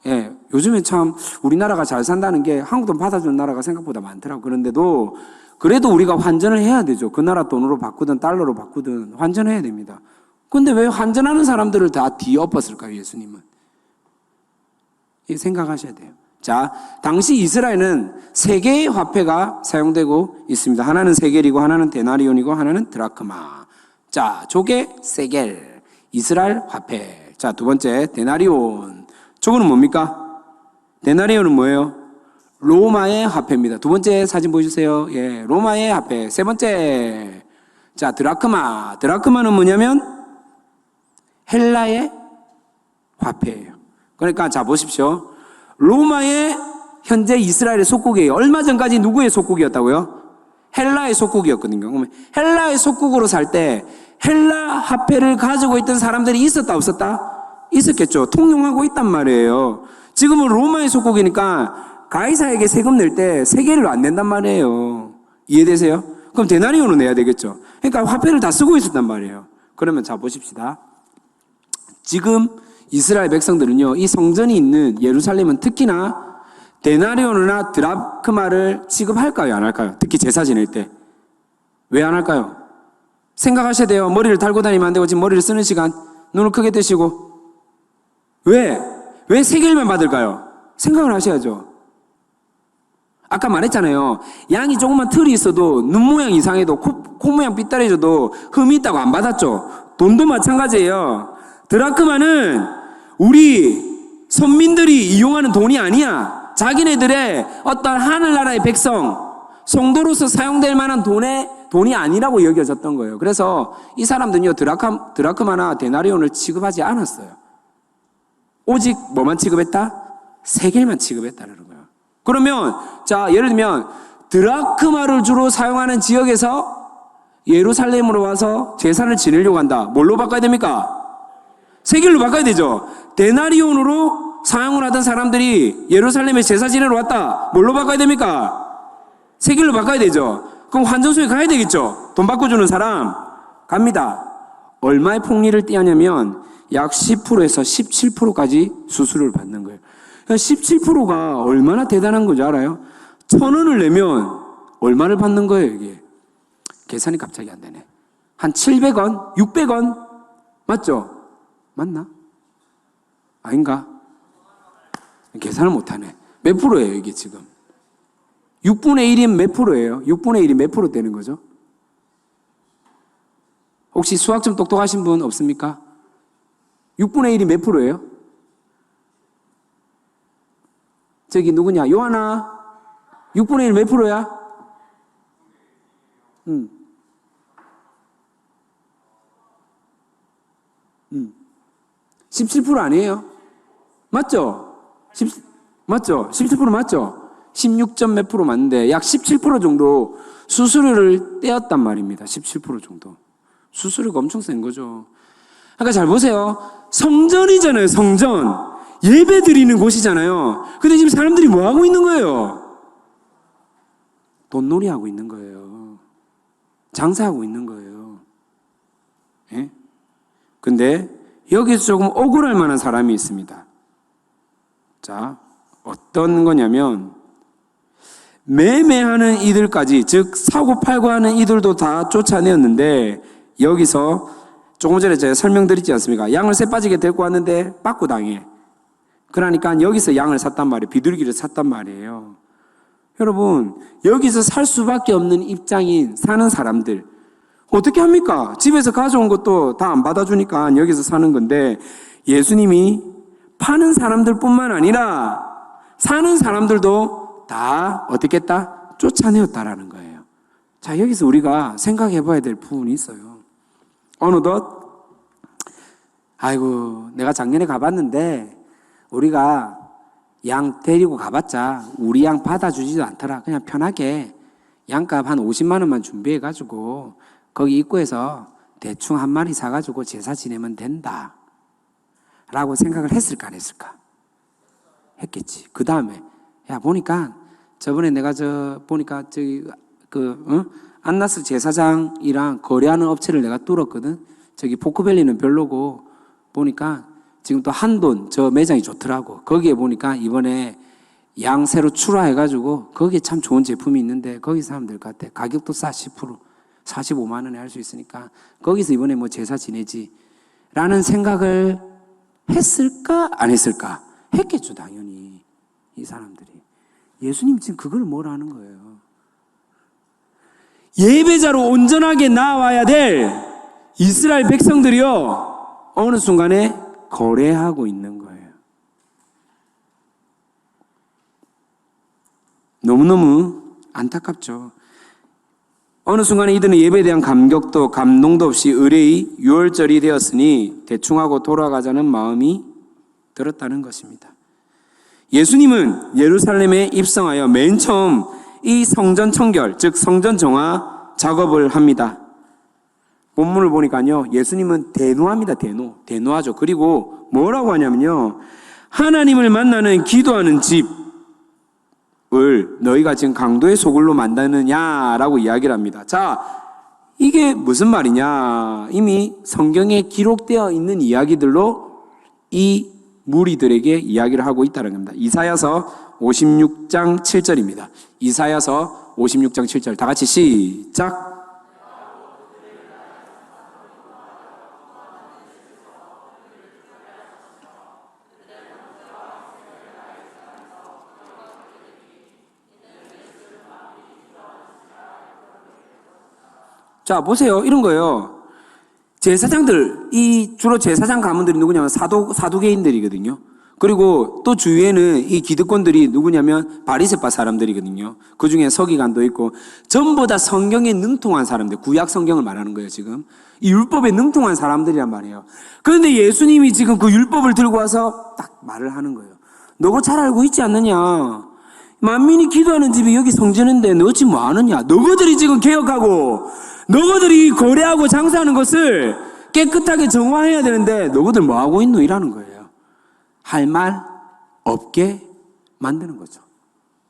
예, 요즘에 참 우리나라가 잘 산다는 게 한국 돈 받아주는 나라가 생각보다 많더라고. 그런데도 그래도 우리가 환전을 해야 되죠. 그 나라 돈으로 바꾸든 달러로 바꾸든 환전해야 됩니다. 근데 왜 환전하는 사람들을 다 뒤엎었을까요, 예수님은? 생각하셔야 돼요. 자, 당시 이스라엘은 세 개의 화폐가 사용되고 있습니다. 하나는 세겔이고 하나는 데나리온이고 하나는 드라크마. 자, 저게 세겔, 이스라엘 화폐. 자, 두 번째 데나리온. 저거는 뭡니까? 데나리온은 뭐예요? 로마의 화폐입니다. 두 번째 사진 보여주세요. 예, 로마의 화폐. 세 번째, 자, 드라크마. 드라크마는 뭐냐면 헬라의 화폐예요. 그러니까 자 보십시오. 로마의 현재 이스라엘의 속국이에요. 얼마 전까지 누구의 속국이었다고요? 헬라의 속국이었거든요. 그러면 헬라의 속국으로 살 때 헬라 화폐를 가지고 있던 사람들이 있었다 없었다? 있었겠죠. 통용하고 있단 말이에요. 지금은 로마의 속국이니까 가이사에게 세금 낼 때 세겔로 안 낸단 말이에요. 이해되세요? 그럼 데나리온을 내야 되겠죠. 그러니까 화폐를 다 쓰고 있었단 말이에요. 그러면 자 보십시다. 지금 이스라엘 백성들은요, 이 성전이 있는 예루살렘은 특히나 데나리온이나 드라크마를 취급할까요, 안 할까요? 특히 제사 지낼 때. 왜 안 할까요? 생각하셔야 돼요. 머리를 달고 다니면 안 되고 지금 머리를 쓰는 시간 눈을 크게 뜨시고. 왜 세겔만 받을까요? 생각을 하셔야죠. 아까 말했잖아요. 양이 조금만 털이 있어도 눈 모양 이상해도 코 모양 삐뚤어져도 흠이 있다고 안 받았죠. 돈도 마찬가지예요. 드라크마는 우리 선민들이 이용하는 돈이 아니야. 자기네들의 어떤 하늘나라의 백성, 성도로서 사용될 만한 돈이 아니라고 여겨졌던 거예요. 그래서 이 사람들은요, 드라크마나 데나리온을 취급하지 않았어요. 오직 뭐만 취급했다? 세겔만 취급했다는 거예요. 그러면, 자, 예를 들면, 드라크마를 주로 사용하는 지역에서 예루살렘으로 와서 제사를 지내려고 한다. 뭘로 바꿔야 됩니까? 세겔로 바꿔야 되죠. 데나리온으로 사용을 하던 사람들이 예루살렘에 제사 지내러 왔다. 뭘로 바꿔야 됩니까? 세겔로 바꿔야 되죠. 그럼 환전소에 가야 되겠죠. 돈 바꿔주는 사람. 갑니다. 얼마의 폭리를 떼하냐면 약 10%에서 17%까지 수수료를 받는 거예요. 17%가 얼마나 대단한 건지 알아요? 1,000원을 내면 얼마를 받는 거예요, 이게? 계산이 갑자기 안 되네. 한 700원? 600원? 맞죠? 맞나? 아닌가? 계산을 못하네. 몇 프로예요, 이게 지금? 6분의 1이면 몇 프로예요? 6분의 1이 몇 프로 되는 거죠? 혹시 수학 좀 똑똑하신 분 없습니까? 6분의 1이 몇 프로예요? 저기 누구냐? 요하나? 6분의 1 몇 프로야? 17% 아니에요? 맞죠? 맞죠? 17% 맞죠? 16점 몇 프로 맞는데 약 17% 정도 수수료를 떼었단 말입니다. 17% 정도. 수수료가 엄청 센 거죠. 그러니까 잘 보세요. 성전이잖아요, 성전. 예배 드리는 곳이잖아요. 근데 지금 사람들이 뭐 하고 있는 거예요? 돈놀이 하고 있는 거예요. 장사하고 있는 거예요. 예? 근데 여기서 조금 억울할 만한 사람이 있습니다. 자, 어떤 거냐면 매매하는 이들까지, 즉 사고 팔고 하는 이들도 다 쫓아내었는데 여기서 조금 전에 제가 설명드리지 않습니까? 양을 새 빠지게 데리고 왔는데 빠꾸 당해. 그러니까 여기서 양을 샀단 말이에요. 비둘기를 샀단 말이에요. 여러분, 여기서 살 수밖에 없는 입장인 사는 사람들 어떻게 합니까? 집에서 가져온 것도 다 안 받아주니까 여기서 사는 건데 예수님이 파는 사람들뿐만 아니라 사는 사람들도 다 어떻게 했다? 쫓아내었다라는 거예요. 자, 여기서 우리가 생각해 봐야 될 부분이 있어요. 어느덧 아이고 내가 작년에 가봤는데 우리가 양 데리고 가봤자 우리 양 받아주지도 않더라. 그냥 편하게 양값 한 50만 원만 준비해가지고 거기 입구에서 대충 한 마리 사가지고 제사 지내면 된다 라고 생각을 했을까 안 했을까? 했겠지. 그 다음에 야 보니까 저번에 내가 보니까 저기 안나스 제사장이랑 거래하는 업체를 내가 뚫었거든. 저기 포크밸리는 별로고 보니까 지금 또 한돈 저 매장이 좋더라고. 거기에 보니까 이번에 양 새로 출하해가지고 거기에 참 좋은 제품이 있는데 거기서 하면 될 것 같아. 가격도 싸 10% 45만 원에 할 수 있으니까 거기서 이번에 뭐 제사 지내지 라는 생각을 했을까 안 했을까? 했겠죠 당연히. 이 사람들이 예수님 지금 그걸 뭐라는 거예요? 예배자로 온전하게 나와야 될 이스라엘 백성들이요 어느 순간에 거래하고 있는 거예요. 너무너무 안타깝죠. 어느 순간에 이들은 예배에 대한 감격도 감동도 없이 의뢰의 유월절이 되었으니 대충하고 돌아가자는 마음이 들었다는 것입니다. 예수님은 예루살렘에 입성하여 맨 처음 이 성전 청결, 즉 성전 정화 작업을 합니다. 본문을 보니까요, 예수님은 대노합니다. 대노하죠. 그리고 뭐라고 하냐면요, 하나님을 만나는 기도하는 집을 너희가 지금 강도의 소굴로 만드느냐라고 이야기를 합니다. 자, 이게 무슨 말이냐? 이미 성경에 기록되어 있는 이야기들로 이 무리들에게 이야기를 하고 있다는 겁니다. 이사야서 56장 7절입니다. 이사야서 56장 7절 다 같이 시작. 자, 보세요. 이런 거예요. 제사장들, 이 주로 제사장 가문들이 누구냐면 사두개인들이거든요. 그리고 또 주위에는 이 기득권들이 누구냐면 바리새파 사람들이거든요. 그 중에 서기관도 있고 전부 다 성경에 능통한 사람들, 구약 성경을 말하는 거예요, 지금. 이 율법에 능통한 사람들이란 말이에요. 그런데 예수님이 지금 그 율법을 들고 와서 딱 말을 하는 거예요. 너가 잘 알고 있지 않느냐? 만민이 기도하는 집이 여기 성전인데 너 지금 뭐 하느냐? 너희들이 지금 개혁하고 너희들이 거래하고 장사하는 것을 깨끗하게 정화해야 되는데 너희들 뭐 하고 있노? 이라는 거예요. 할 말 없게 만드는 거죠.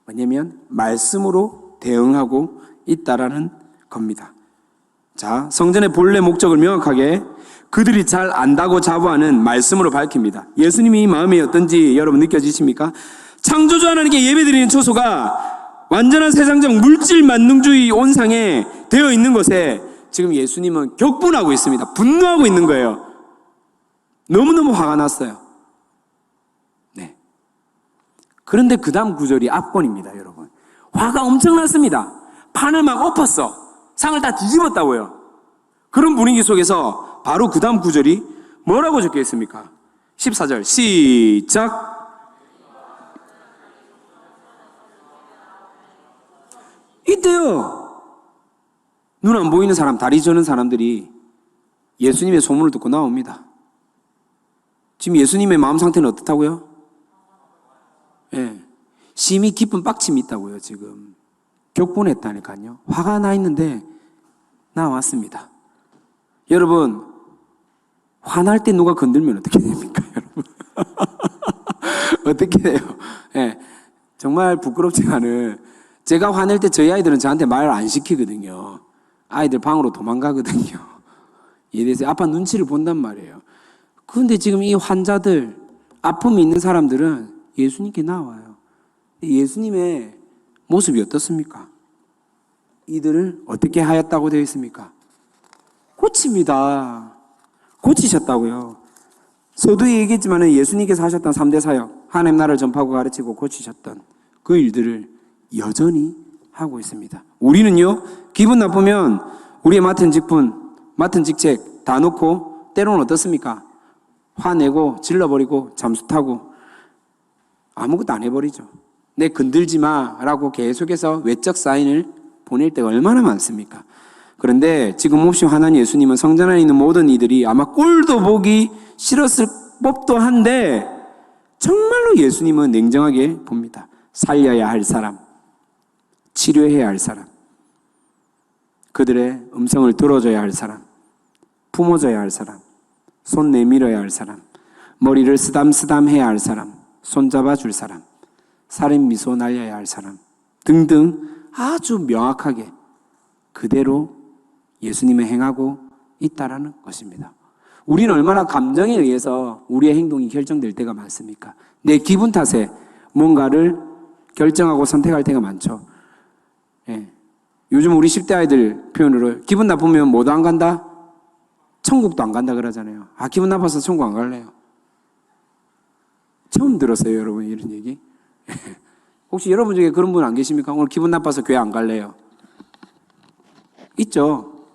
왜냐하면 말씀으로 대응하고 있다라는 겁니다. 자, 성전의 본래 목적을 명확하게 그들이 잘 안다고 자부하는 말씀으로 밝힙니다. 예수님이 마음이 어떤지 여러분 느껴지십니까? 창조주 하나님께 예배드리는 초소가 완전한 세상적 물질 만능주의 온상에 되어 있는 것에 지금 예수님은 격분하고 있습니다. 분노하고 있는 거예요. 너무너무 화가 났어요. 네. 그런데 그 다음 구절이 압권입니다, 여러분. 화가 엄청났습니다. 판을 막 엎었어. 상을 다 뒤집었다고요. 그런 분위기 속에서 바로 그 다음 구절이 뭐라고 적혀 있습니까? 14절 시작. 이때요, 눈 안 보이는 사람, 다리 저는 사람들이 예수님의 소문을 듣고 나옵니다. 지금 예수님의 마음 상태는 어떻다고요? 예, 심히 깊은 빡침이 있다고요. 지금 격분했다니까요. 화가 나 있는데 나왔습니다. 여러분, 화날 때 누가 건들면 어떻게 됩니까, 여러분? 어떻게 돼요? 예, 정말 부끄럽지만은 제가 화낼 때 저희 아이들은 저한테 말 안 시키거든요. 아이들 방으로 도망가거든요. 이래서 아빠 눈치를 본단 말이에요. 그런데 지금 이 환자들, 아픔이 있는 사람들은 예수님께 나와요. 예수님의 모습이 어떻습니까? 이들을 어떻게 하였다고 되어 있습니까? 고칩니다. 고치셨다고요. 서두에 얘기했지만 예수님께서 하셨던 3대 사역, 하나님 나라를 전파하고 가르치고 고치셨던 그 일들을 여전히 하고 있습니다. 우리는요, 기분 나쁘면 우리의 맡은 직분, 맡은 직책 다 놓고 때로는 어떻습니까? 화내고 질러버리고 잠수 타고 아무것도 안 해버리죠. 내 건들지 마라고 계속해서 외적 사인을 보낼 때가 얼마나 많습니까? 그런데 지금 몹시 화난 예수님은 성전 안에 있는 모든 이들이 아마 꼴도 보기 싫었을 법도 한데 정말로 예수님은 냉정하게 봅니다. 살려야 할 사람, 치료해야 할 사람, 그들의 음성을 들어줘야 할 사람, 품어줘야 할 사람, 손 내밀어야 할 사람, 머리를 쓰담쓰담해야 할 사람, 손잡아 줄 사람, 살인 미소 날려야 할 사람 등등 아주 명확하게 그대로 예수님은 행하고 있다라는 것입니다. 우리는 얼마나 감정에 의해서 우리의 행동이 결정될 때가 많습니까? 내 기분 탓에 뭔가를 결정하고 선택할 때가 많죠. 예. 요즘 우리 10대 아이들 표현으로 기분 나쁘면 뭐도 안 간다? 천국도 안 간다 그러잖아요. 아, 기분 나빠서 천국 안 갈래요. 처음 들었어요, 여러분, 이런 얘기? 혹시 여러분 중에 그런 분 안 계십니까? 오늘 기분 나빠서 교회 안 갈래요. 있죠?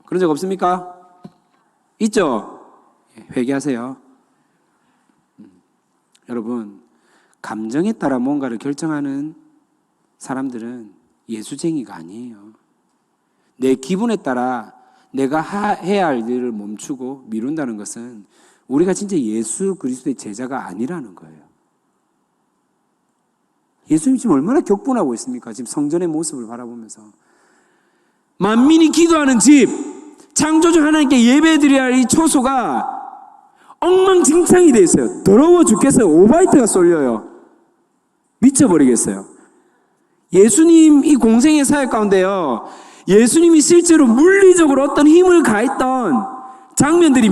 그런 적 없습니까? 있죠? 회개하세요. 여러분, 감정에 따라 뭔가를 결정하는 사람들은 예수쟁이가 아니에요. 내 기분에 따라 내가 해야 할 일을 멈추고 미룬다는 것은 우리가 진짜 예수 그리스도의 제자가 아니라는 거예요. 예수님 지금 얼마나 격분하고 있습니까? 지금 성전의 모습을 바라보면서. 만민이 기도하는 집, 창조주 하나님께 예배드려야 할 이 초소가 엉망진창이 돼 있어요. 더러워 죽겠어요. 오바이트가 쏠려요. 미쳐버리겠어요. 예수님 이 공생의 사역 가운데요, 예수님이 실제로 물리적으로 어떤 힘을 가했던 장면들이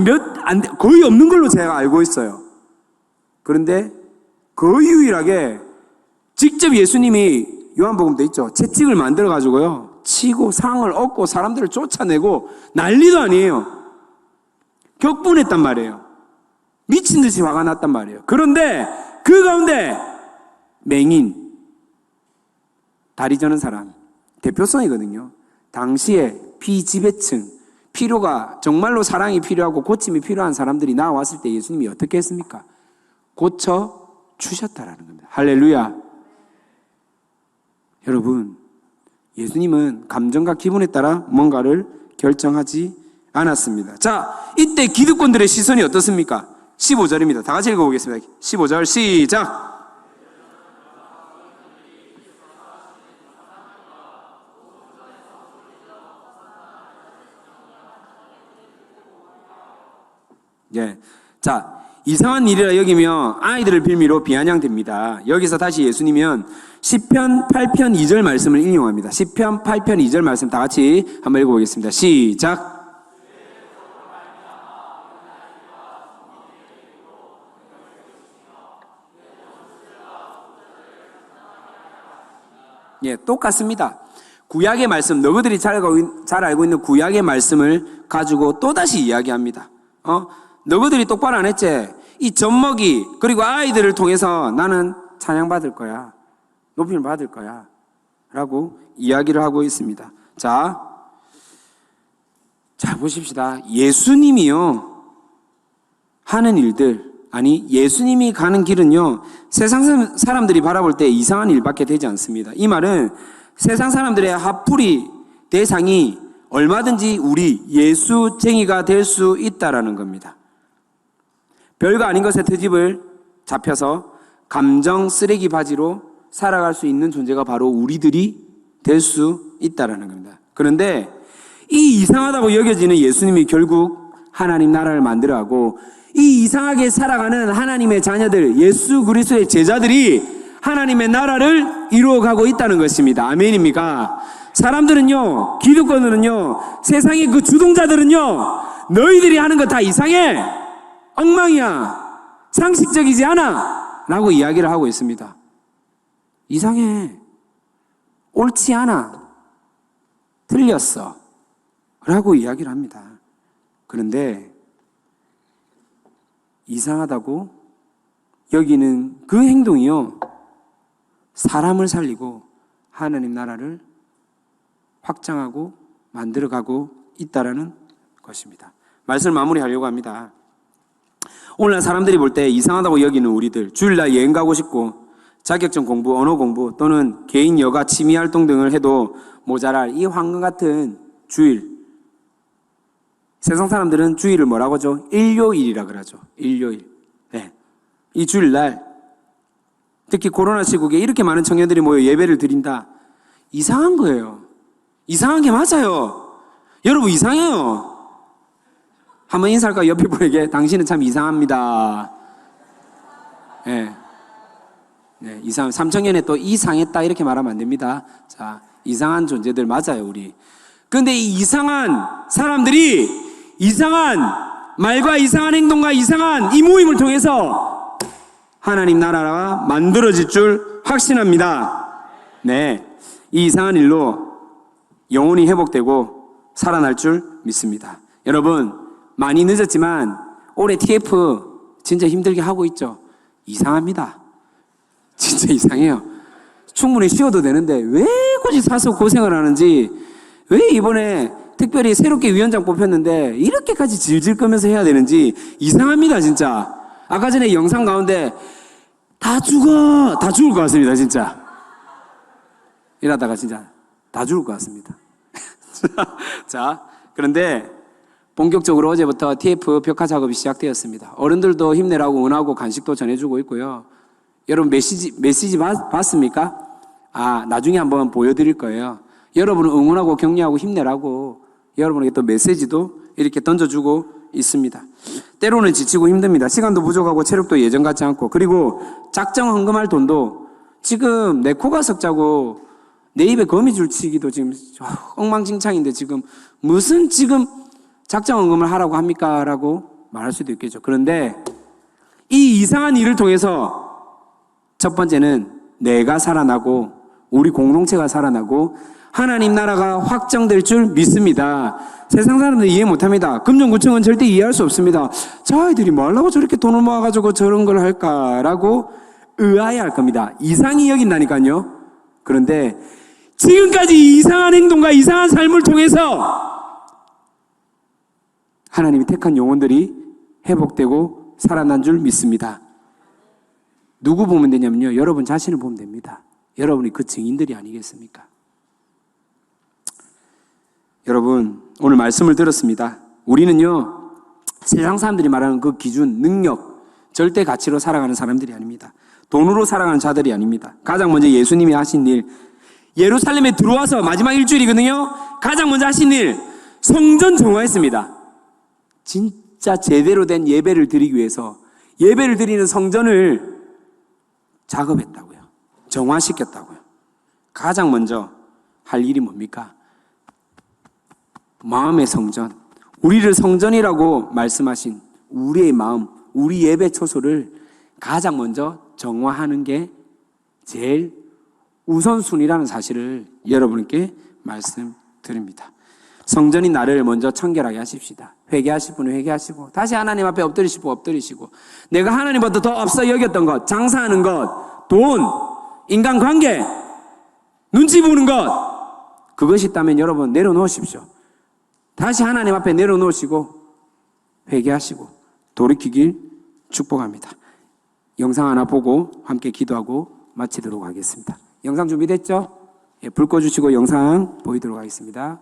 거의 없는 걸로 제가 알고 있어요. 그런데 거의 유일하게 직접 예수님이 요한복음도 있죠. 채찍을 만들어가지고요, 치고 상을 얻고 사람들을 쫓아내고 난리도 아니에요. 격분했단 말이에요. 미친 듯이 화가 났단 말이에요. 그런데 그 가운데 맹인, 다리 저는 사람, 대표성이거든요. 당시에 피지배층, 필요가 정말로 사랑이 필요하고 고침이 필요한 사람들이 나왔을 때 예수님이 어떻게 했습니까? 고쳐 주셨다라는 겁니다. 할렐루야. 여러분, 예수님은 감정과 기분에 따라 뭔가를 결정하지 않았습니다. 자, 이때 기득권들의 시선이 어떻습니까? 15절입니다. 다 같이 읽어보겠습니다. 15절 시작. 예. 자, 이상한 일이라 여기며 아이들을 빌미로 비아냥됩니다. 여기서 다시 예수님은 시편 8편 2절 말씀을 인용합니다. 시편 8편 2절 말씀 다 같이 한번 읽어보겠습니다. 시작. 예, 똑같습니다. 구약의 말씀, 너희들이 잘 알고 있는 구약의 말씀을 가지고 또다시 이야기합니다. 너희들이 똑바로 안 했지? 이 젖먹이 그리고 아이들을 통해서 나는 찬양받을 거야. 높임을 받을 거야. 라고 이야기를 하고 있습니다. 자 보십시다. 예수님이요 하는 일들, 아니 예수님이 가는 길은요 세상 사람들이 바라볼 때 이상한 일밖에 되지 않습니다. 이 말은 세상 사람들의 핫풀이 대상이 얼마든지 우리 예수쟁이가 될 수 있다라는 겁니다. 별거 아닌 것에 트집을 잡혀서 감정 쓰레기 바지로 살아갈 수 있는 존재가 바로 우리들이 될 수 있다라는 겁니다. 그런데 이 이상하다고 여겨지는 예수님이 결국 하나님 나라를 만들어가고 이 이상하게 살아가는 하나님의 자녀들, 예수 그리스도의 제자들이 하나님의 나라를 이루어가고 있다는 것입니다. 아멘입니까? 사람들은요, 기득권들은요, 세상의 그 주동자들은요, 너희들이 하는 거 다 이상해, 엉망이야, 상식적이지 않아 라고 이야기를 하고 있습니다. 이상해, 옳지 않아, 틀렸어 라고 이야기를 합니다. 그런데 이상하다고 여기는 그 행동이요 사람을 살리고 하나님 나라를 확장하고 만들어가고 있다라는 것입니다. 말씀을 마무리하려고 합니다. 오늘날 사람들이 볼 때 이상하다고 여기는 우리들, 주일날 여행 가고 싶고 자격증 공부, 언어 공부 또는 개인 여가 취미 활동 등을 해도 모자랄 이 황금 같은 주일, 세상 사람들은 주일을 뭐라고 하죠? 일요일이라 그러죠. 일요일. 네. 이 주일날 특히 코로나 시국에 이렇게 많은 청년들이 모여 예배를 드린다. 이상한 거예요. 이상한 게 맞아요. 여러분 이상해요. 한번 인사할까? 옆에 분에게 당신은 참 이상합니다. 네. 네, 이상, 삼청년에 또 이상했다 이렇게 말하면 안 됩니다. 자, 이상한 존재들 맞아요, 우리. 근데 이 이상한 사람들이 이상한 말과 이상한 행동과 이상한 이 모임을 통해서 하나님 나라가 만들어질 줄 확신합니다. 네, 이 이상한 일로 영혼이 회복되고 살아날 줄 믿습니다. 여러분, 많이 늦었지만 올해 TF 진짜 힘들게 하고 있죠. 이상합니다. 진짜 이상해요. 충분히 쉬어도 되는데 왜 굳이 사서 고생을 하는지, 왜 이번에 특별히 새롭게 위원장 뽑혔는데 이렇게까지 질질 끄면서 해야 되는지 이상합니다. 진짜 아까 전에 영상 가운데 다 죽을 것 같습니다. 진짜 이러다가 진짜 다 죽을 것 같습니다. 자, 그런데 본격적으로 어제부터 TF 벽화 작업이 시작되었습니다. 어른들도 힘내라고 응원하고 간식도 전해주고 있고요. 여러분 메시지 봤습니까? 나중에 한번 보여드릴 거예요. 여러분을 응원하고 격려하고 힘내라고 여러분에게 또 메시지도 이렇게 던져주고 있습니다. 때로는 지치고 힘듭니다. 시간도 부족하고 체력도 예전 같지 않고, 그리고 작정 헌금할 돈도 지금 내 코가 석자고 내 입에 거미줄 치기도 지금 엉망진창인데 지금 무슨 지금 작정 헌금을 하라고 합니까? 라고 말할 수도 있겠죠. 그런데 이 이상한 일을 통해서 첫 번째는 내가 살아나고 우리 공동체가 살아나고 하나님 나라가 확정될 줄 믿습니다. 세상 사람들은 이해 못합니다. 금전구청은 절대 이해할 수 없습니다. 저 아이들이 뭐 하려고 저렇게 돈을 모아가지고 저런 걸 할까라고 의아해할 겁니다. 이상히 여긴다니까요. 그런데 지금까지 이상한 행동과 이상한 삶을 통해서 하나님이 택한 영혼들이 회복되고 살아난 줄 믿습니다. 누구 보면 되냐면요, 여러분 자신을 보면 됩니다. 여러분이 그 증인들이 아니겠습니까? 여러분, 오늘 말씀을 들었습니다. 우리는요, 세상 사람들이 말하는 그 기준, 능력, 절대 가치로 살아가는 사람들이 아닙니다. 돈으로 살아가는 자들이 아닙니다. 가장 먼저 예수님이 하신 일, 예루살렘에 들어와서 마지막 일주일이거든요. 가장 먼저 하신 일, 성전 정화했습니다. 진짜 제대로 된 예배를 드리기 위해서 예배를 드리는 성전을 작업했다고요. 정화시켰다고요. 가장 먼저 할 일이 뭡니까? 마음의 성전. 우리를 성전이라고 말씀하신 우리의 마음, 우리 예배 초소를 가장 먼저 정화하는 게 제일 우선순위라는 사실을 여러분께 말씀드립니다. 성전인 나를 먼저 청결하게 하십시다. 회개하실 분은 회개하시고, 다시 하나님 앞에 엎드리실 분 엎드리시고, 내가 하나님보다 더 앞서 여겼던 것, 장사하는 것, 돈, 인간관계, 눈치 보는 것, 그것이 있다면 여러분 내려놓으십시오. 다시 하나님 앞에 내려놓으시고 회개하시고 돌이키길 축복합니다. 영상 하나 보고 함께 기도하고 마치도록 하겠습니다. 영상 준비됐죠? 예, 불 꺼주시고 영상 보이도록 하겠습니다.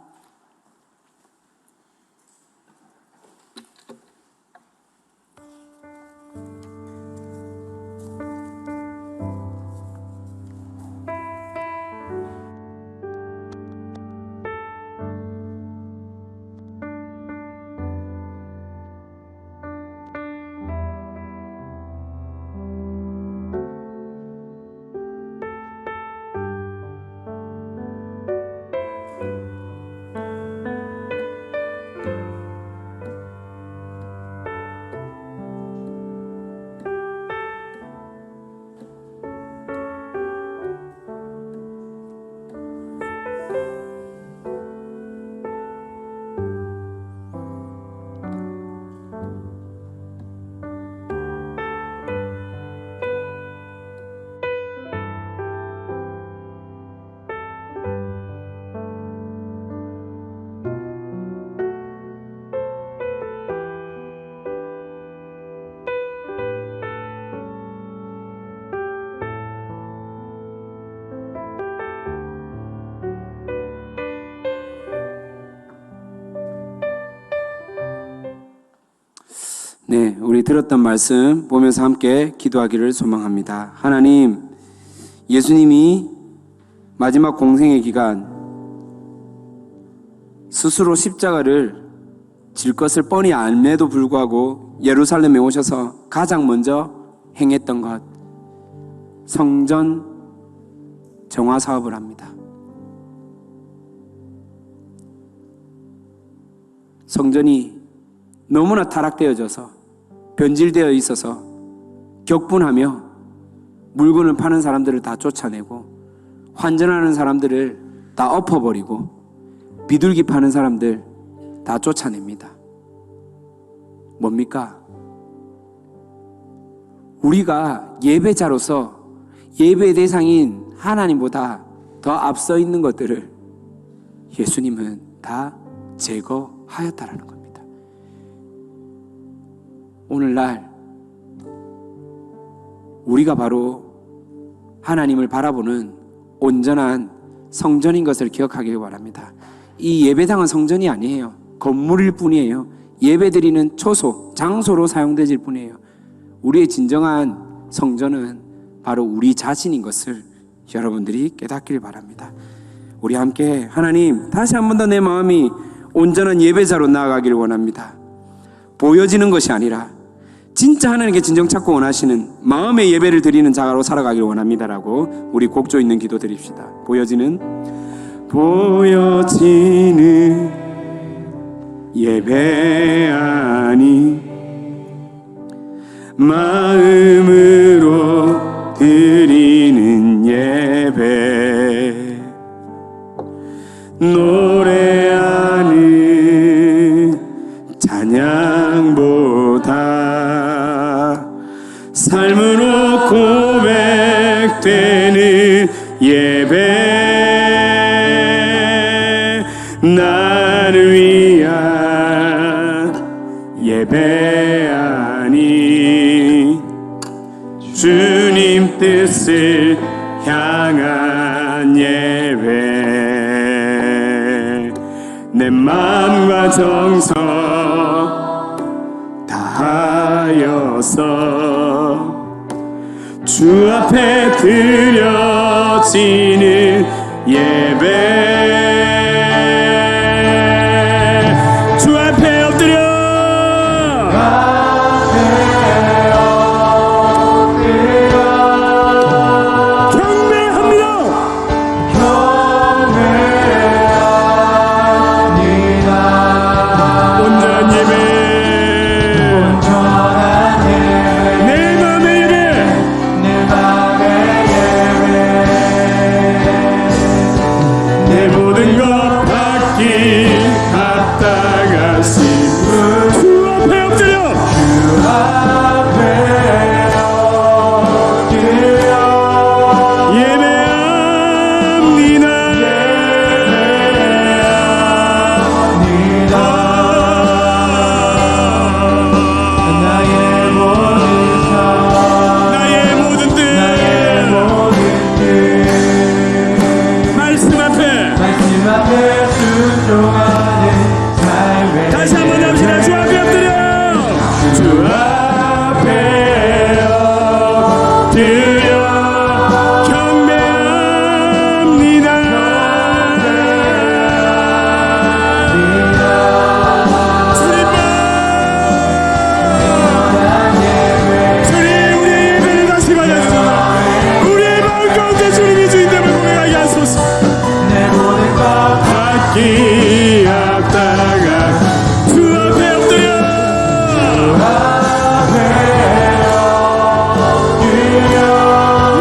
네, 우리 들었던 말씀 보면서 함께 기도하기를 소망합니다. 하나님, 예수님이 마지막 공생의 기간 스스로 십자가를 질 것을 뻔히 알매도 불구하고 예루살렘에 오셔서 가장 먼저 행했던 것, 성전 정화 사업을 합니다. 성전이 너무나 타락되어져서 변질되어 있어서 격분하며 물건을 파는 사람들을 다 쫓아내고 환전하는 사람들을 다 엎어버리고 비둘기 파는 사람들 다 쫓아냅니다. 뭡니까? 우리가 예배자로서 예배 대상인 하나님보다 더 앞서 있는 것들을 예수님은 다 제거하였다라는 겁니다. 오늘날 우리가 바로 하나님을 바라보는 온전한 성전인 것을 기억하길 바랍니다. 이 예배당은 성전이 아니에요. 건물일 뿐이에요. 예배드리는 초소, 장소로 사용되질 뿐이에요. 우리의 진정한 성전은 바로 우리 자신인 것을 여러분들이 깨닫길 바랍니다. 우리 함께 하나님, 다시 한 번 더 내 마음이 온전한 예배자로 나아가기를 원합니다. 보여지는 것이 아니라 진짜 하나님께 진정 찾고 원하시는 마음의 예배를 드리는 자가로 살아가길 원합니다라고 우리 곡조 있는 기도 드립시다. 보여지는 예배 아니 마음으로 드리는 예배 노래하는 찬양보다 삶으로 고백되는 예배 나를 위한 예배 아니 주님 뜻을 향한 예배 내 마음과 정성 다하여서 주 앞에 드려지는 예배 주 앞에 엎드려 경배하며 기약다가 주 앞에 엎드려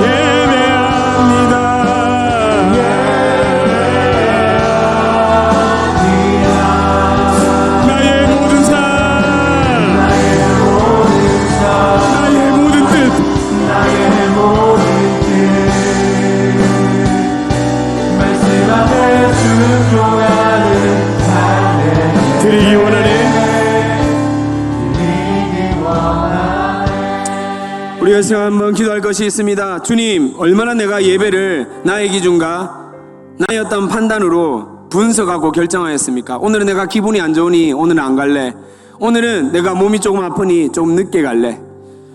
예배합니다. 나의 모든 삶, 나의 모든 뜻, 드리기 원하네. 우리가 지금 한번 기도할 것이 있습니다. 주님, 얼마나 내가 예배를 나의 기준과 나의 어떤 판단으로 분석하고 결정하였습니까? 오늘은 내가 기분이 안 좋으니 오늘은 안 갈래. 오늘은 내가 몸이 조금 아프니 좀 늦게 갈래.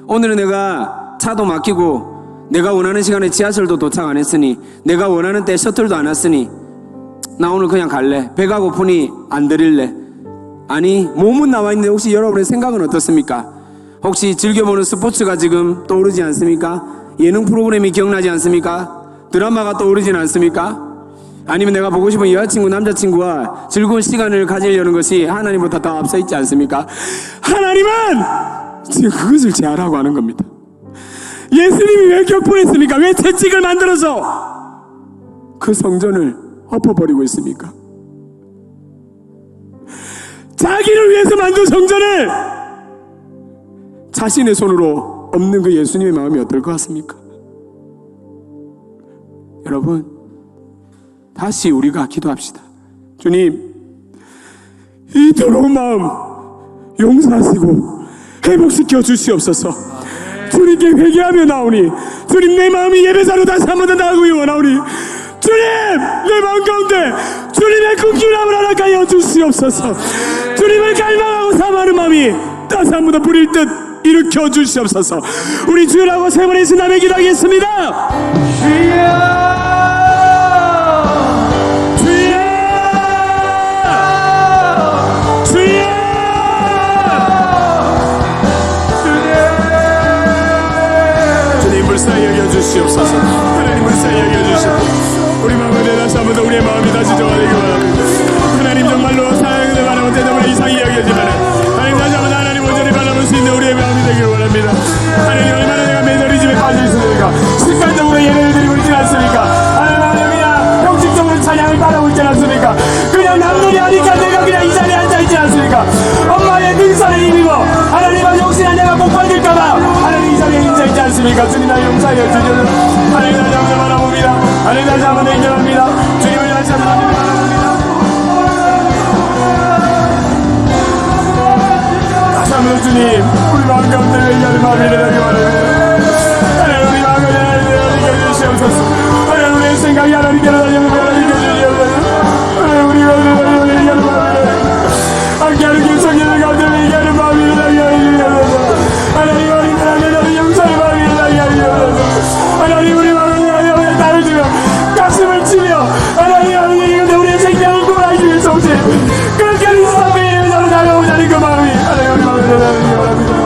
오늘은 내가 차도 막히고 내가 원하는 시간에 지하철도 도착 안 했으니 내가 원하는 때 셔틀도 안 왔으니 나 오늘 그냥 갈래. 배가 고프니 안 드릴래. 아니, 몸은 나와 있는데 혹시 여러분의 생각은 어떻습니까? 혹시 즐겨보는 스포츠가 지금 떠오르지 않습니까? 예능 프로그램이 기억나지 않습니까? 드라마가 떠오르진 않습니까? 아니면 내가 보고 싶은 여자친구, 남자친구와 즐거운 시간을 가지려는 것이 하나님보다 더 앞서 있지 않습니까? 하나님은 지금 그것을 제하라고 하는 겁니다. 예수님이 왜 격분했습니까? 왜 채찍을 만들어서 그 성전을 엎어버리고 있습니까? 자기를 위해서 만든 성전을 자신의 손으로 엎는 그 예수님의 마음이 어떨 것 같습니까? 여러분, 다시 우리가 기도합시다. 주님, 이 더러운 마음 용서하시고 회복시켜 주시옵소서. 주님께 회개하며 나오니 주님, 내 마음이 예배자로 다시 한 번 더 나가기 원하오니 주님, 내 마음 가운데 주님의 긍휼함을 허락하여 주시옵소서. 주님을 갈망하고 사모하는 마음이 다시 한 번 더 불일 듯 일으켜 주시옵소서. 우리 주여라고 세 번의 신남에 기도하겠습니다. 주여, 불쌍히 여겨주시옵소서. 하나님 불쌍히 여겨주시옵소서. 우리 마음을 다시 한번 더 우리의 마음이 다시 정화되기 바랍니다. 하나님 정말로 사랑을 바라면 대접을 이상히 여겨지만 하나님 다시 한번 하나님 온전히 바라볼 수 있는 우리의 마음이 되기를 원합니다. 하나님, 얼마나 내가 매너리즘에 빠져 있습니까? 습관적으로 예배를 드리고 있지 않습니까? 하나님, 그냥 형식적으로 찬양을 따라오고 있지 않습니까? 그냥 남들이 하니까 내가 그냥 이 자리에 앉아 있지 않습니까? 엄마의 등살에 입이고 하나님은 혹시나 내가 못 받을까봐 하나님 이 자리에 앉아 있지 않습니까? 주님, 나 용서하여 주셔서 하나님 다시 한번 바라봅니다. 하나님 다시 한번 인정합니다. 주님을 다시 한번 바라봅니다. 다시 한번 주님, 우리 마음 가운데 얘기하는 마음이 일어나기 원합니다. 하나님, 우리 마음을 하나님 이겨주시옵소서. 하나님, 우리의 생각이 하나님께로 달려오면 이겨주시옵소서. 하나님, 우리가 하나님 얘기하는 마음이 함께하는 김성기를 가운데 얘기하는 마음이 일어나기 원합니다. 하나님, 하나님 용서의 마음이 일어나기 원합니다. 하나님, 우리 마음을 따르시며 가슴을 치며 하나님, 우리의 생명을 구원하시는 정신 그렇게 하는 사람의 예배자로 다가오자는 그 마음이 하나님, 우리 마음을 일어나기 원합니다.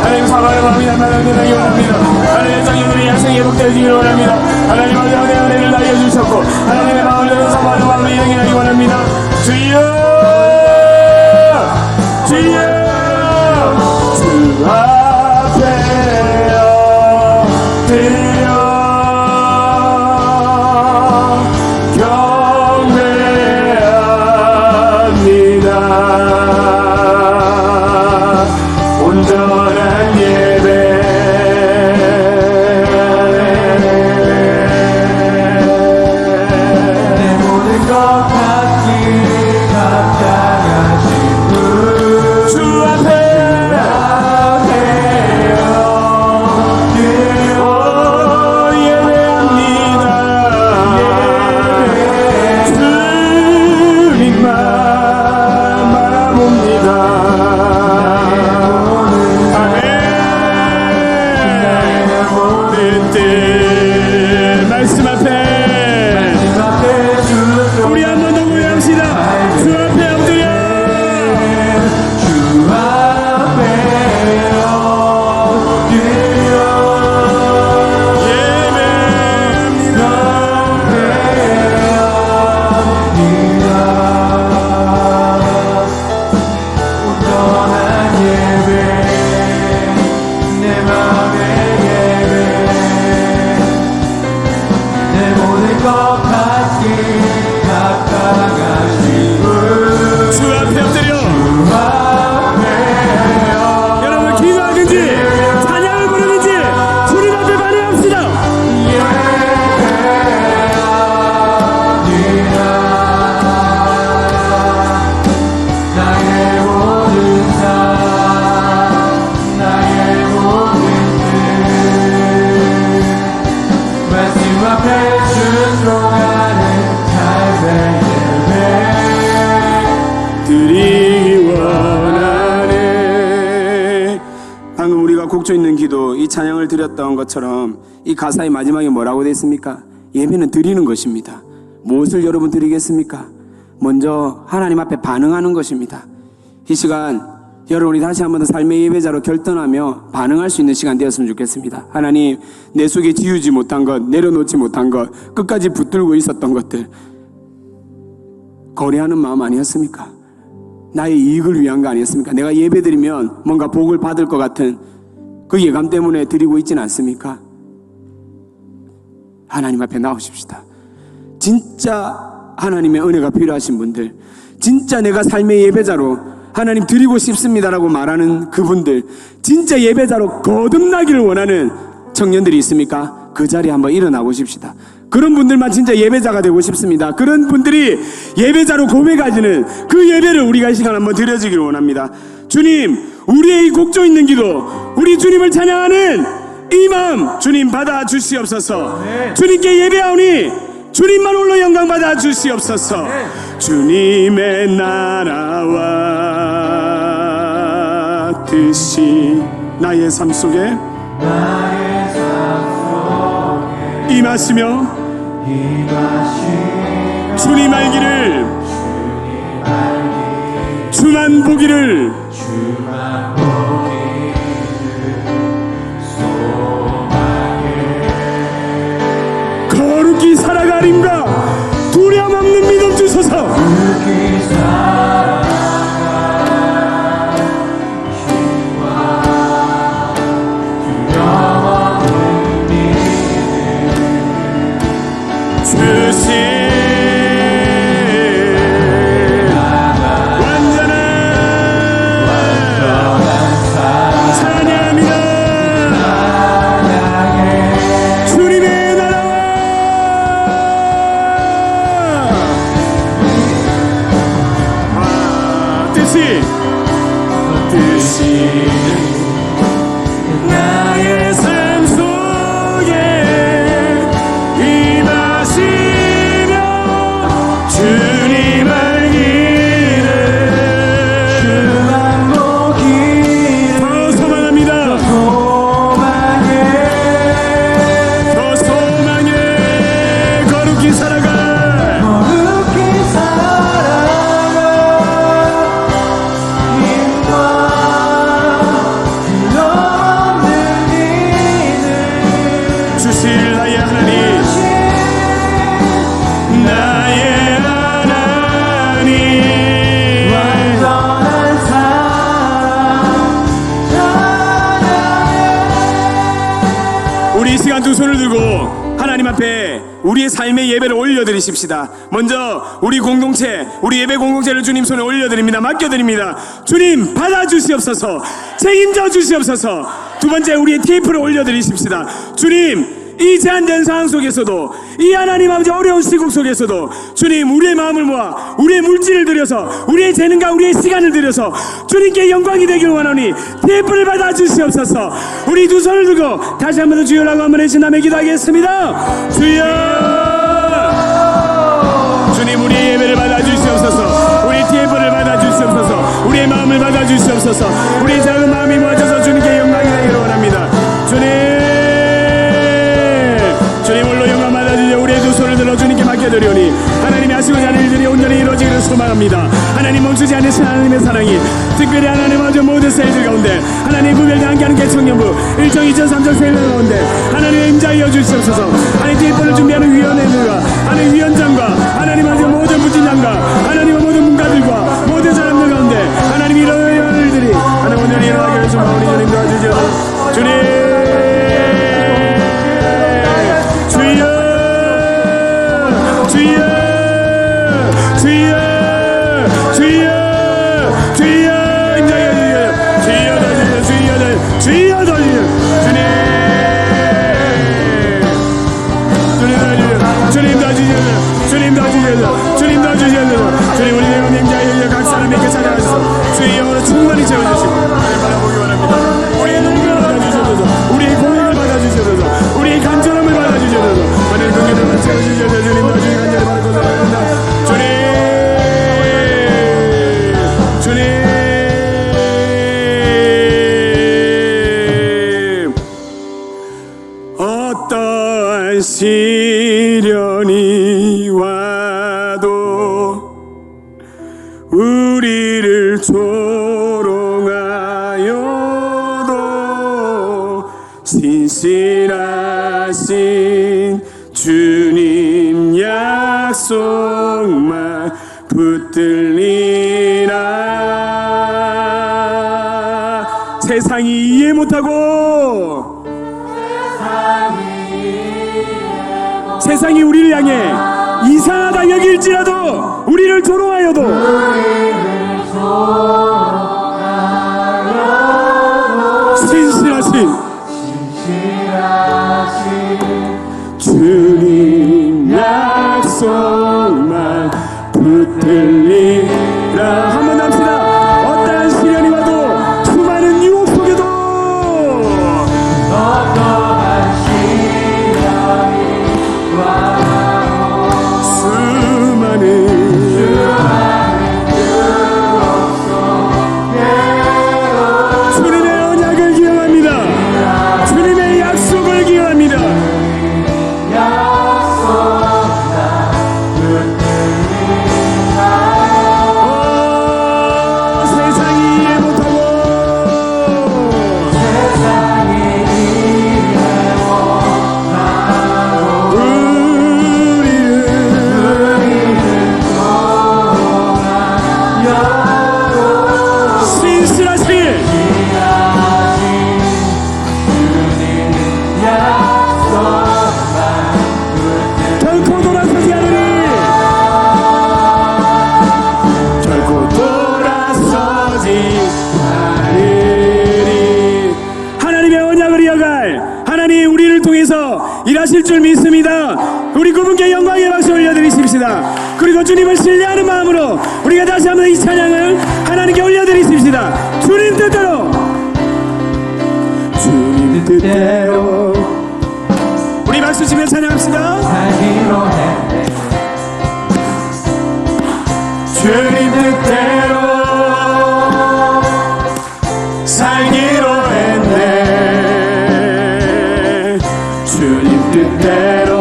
하나님, 사랑하는 마음이 남아나기 원합니다. 하나님, 장인들이 양생이 회복되어지기를 원합니다. 하나님, 어제의 은혜를 나에게 주셨고 하나님의 마음을 사모하는 마음을 이행하기 원합니다. 주여, 주여, 주 앞에 엎드려 온전한 예배 내 모든 것 갖기 합당하신 주 모든 것 같이 가까가신 분 주 앞에 엎드려 주 앞에 여러분 기도하든지 찬양을 부르든지 주님 앞에 반응합시다. 나의 모든 삶 나의 모든 뜻 말씀 앞에 순종하는 삶의 예배 드리기 원하네. 방금 우리가 곡조 있는 기도 이 찬양을 드렸던 것처럼 이 가사의 마지막에 뭐라고 되어 있습니까? 예배는 드리는 것입니다. 무엇을 여러분 드리겠습니까? 먼저 하나님 앞에 반응하는 것입니다. 이 시간 여러분이 다시 한번 더 삶의 예배자로 결단하며 반응할 수 있는 시간 되었으면 좋겠습니다. 하나님, 내 속에 지우지 못한 것, 내려놓지 못한 것, 끝까지 붙들고 있었던 것들 거래하는 마음 아니었습니까? 나의 이익을 위한 거 아니었습니까? 내가 예배드리면 뭔가 복을 받을 것 같은 그 예감 때문에 드리고 있지는 않습니까? 하나님 앞에 나오십시다. 진짜 하나님의 은혜가 필요하신 분들, 진짜 내가 삶의 예배자로 하나님 드리고 싶습니다라고 말하는 그분들, 진짜 예배자로 거듭나기를 원하는 청년들이 있습니까? 그 자리에 한번 일어나 보십시다. 그런 분들만 진짜 예배자가 되고 싶습니다. 그런 분들이 예배자로 고백하시는 그 예배를 우리가 이 시간 한번 드려지길 원합니다. 주님, 우리의 이 곡조 있는 기도, 우리 주님을 찬양하는 이 마음 주님 받아 주시옵소서. 주님께 예배하오니 주님만 홀로 영광 받아 주시옵소서. 주님의 나라와 뜻이 나의 삶 속에 임하시며 주님 알기를 주만 보기를 거룩히 살아가림과 두려움 없는 믿음 주소서. 나의 삶 속에 임하시며 주님 알기를 주만 보기를 더 소망합니다. 더 소망해 거룩히 살아가 주실 나의 하나님, 나의 하나님, 완전한 사랑 우리 이 시간 두 손을 들고 하나님 앞에 우리의 삶의 예배를 올려드리십시다. 먼저 우리 공동체, 우리 예배 공동체를 주님 손에 올려드립니다. 맡겨드립니다. 주님 받아주시옵소서, 책임져 주시옵소서. 두 번째 우리의 테이프를 올려드리십시다. 주님, 이 제한된 상황 속에서도, 이 하나님 아버지 어려운 시국 속에서도 주님 우리의 마음을 모아 우리의 물질을 들여서, 우리의 재능과 우리의 시간을 들여서 주님께 영광이 되길 원하니 테이프를 받아 주시옵소서. 우리 두 손을 들고 다시 한번 더 주여라고 한번 외친다며 기도하겠습니다. 주여, 주님 우리의 예배를 받아 주시옵소서. 우리 테이프를 받아 주시옵소서. 우리의 마음을 받아 주시옵소서. 우리의 작은 마음이 모아져서 주님께 영광이 되기를 원합니다. 주님 홀로 영광 받아주시오. 우리의 두 손을 들어 주님께 맡겨드리오니 하나님이 하시고자 하는 일들이 온전히 이루어지기를 소망합니다. 하나님 멈추지 않으신 하나님의 사랑이 특별히 하나님 아버지 모든 세일들 가운데, 하나님 구별과 함께하는 개청년부 1정 2정 3정 세일들 가운데 하나님의 임자하여 주시옵소서. 하나님 테이프를 준비하는 위원회들과 하나님 위원장과 하나님 아버지 모든 부진장과 하나님의 모든 문가들과 모든 사람들 가운데 하나님 이런 일들이 하나님 오늘 일어나기를 소망하오니 주님 도와주시오. 주님 주여, 주님 도와주셔서 주님 도와주셔서 주님 도와주셔서 주님 우리 운행자여 각 사람에게 찾아가셔서 주의 영으로 충만히 채워주시고 하나님 바라보기 원합니다. 우리의 눈물을 받아주셔서 우리의 고백을 받아주셔서 우리의 간절함을 받아주셔서 하나님 긍휼을 채워주셔서 주님 나중에 간절히 바라고 살아갑니다. 주님 어떠한 시련이 와도 우리를 조롱하여도 신실하신 주님 약속만 붙들리라. 세상이 이해 못하고 세상이 우리를 향해 이상하다 여길지라도 우리를 조롱하여도 신실하신 주님 약속만 붙들리라. 한번 합시다. 어떠한 시련이 와도 수많은 유혹 속에도 어떠한 시련이 와도 수많은 주님의 언약을 기억합니다. 주님의 약속을 기억합니다. 세상이 이해 못하고 결코 돌아서지 않으리. 결코 돌아서지 않으리. 하나님의 언약을 이어갈 하나님 우리를 통해서 일하실 줄 믿습니다. 우리 그분께 영광의 박수 올려드리십시다. 그리고 주님을 신뢰하는 마음으로 우리가 다시 한번 이 찬양을 하나님께 올려드리십시다. 주님 뜻대로 주님 뜻대로 우리 박수 치며 찬양합시다. 살기로 했네. 주님 뜻대로 살기로 했네. 주님 뜻대로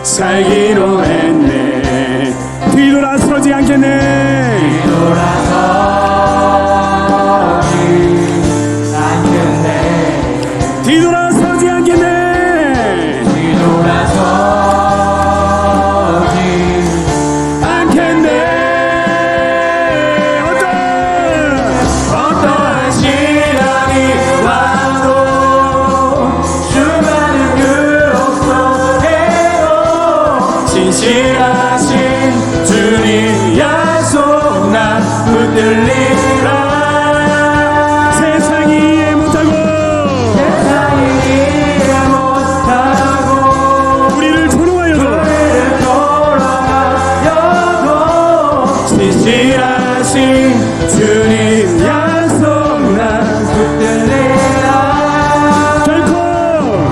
살기로 했네. 뒤돌아서지 않겠네. 돌아서지 않겠네. 뒤돌아서지 않겠네. 뒤돌아서지 않겠네. 어떠한 시련이 와도 수많은 유혹 속에도 진실하신 주님 약속 난 붙들리라. 세상이 이해 못하고 세상이 이해 못하고 우리를 조롱하여도 우리를 돌아가여도 진실하신 주님 약속 난 붙들리라. 결코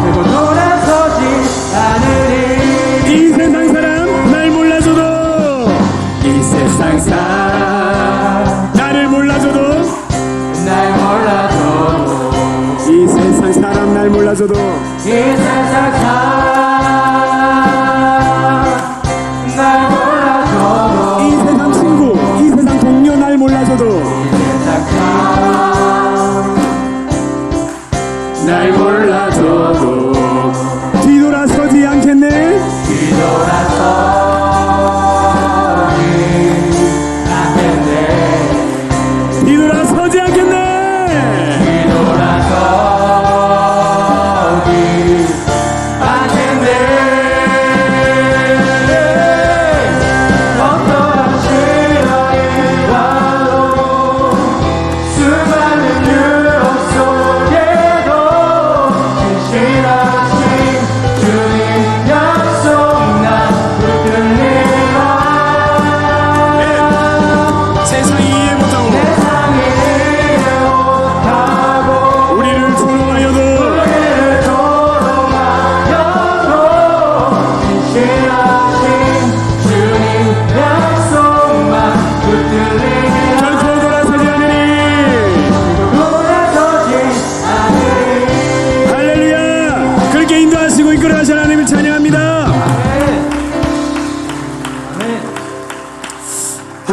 그리고 돌아서지 않으리. 이 세상 사람 날 몰라줘도 이 세상 사람 나를 몰라줘도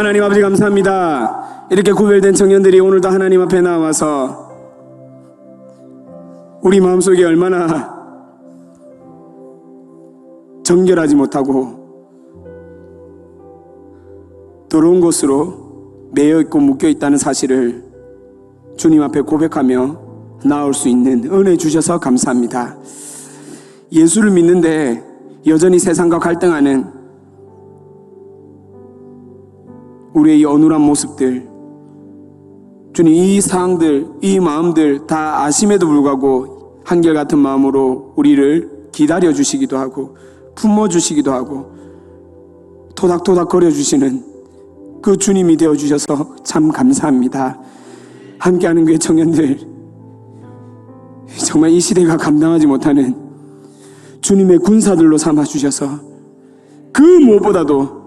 하나님 아버지 감사합니다. 이렇게 구별된 청년들이 오늘도 하나님 앞에 나와서 우리 마음속에 얼마나 정결하지 못하고 더러운 곳으로 매여있고 묶여있다는 사실을 주님 앞에 고백하며 나올 수 있는 은혜 주셔서 감사합니다. 예수를 믿는데 여전히 세상과 갈등하는 우리의 이 어눌한 모습들, 주님 이 상황들, 이 마음들 다 아심에도 불구하고 한결같은 마음으로 우리를 기다려 주시기도 하고 품어 주시기도 하고 토닥토닥 거려 주시는 그 주님이 되어 주셔서 참 감사합니다. 함께하는 교회 청년들, 정말 이 시대가 감당하지 못하는 주님의 군사들로 삼아 주셔서 그 무엇보다도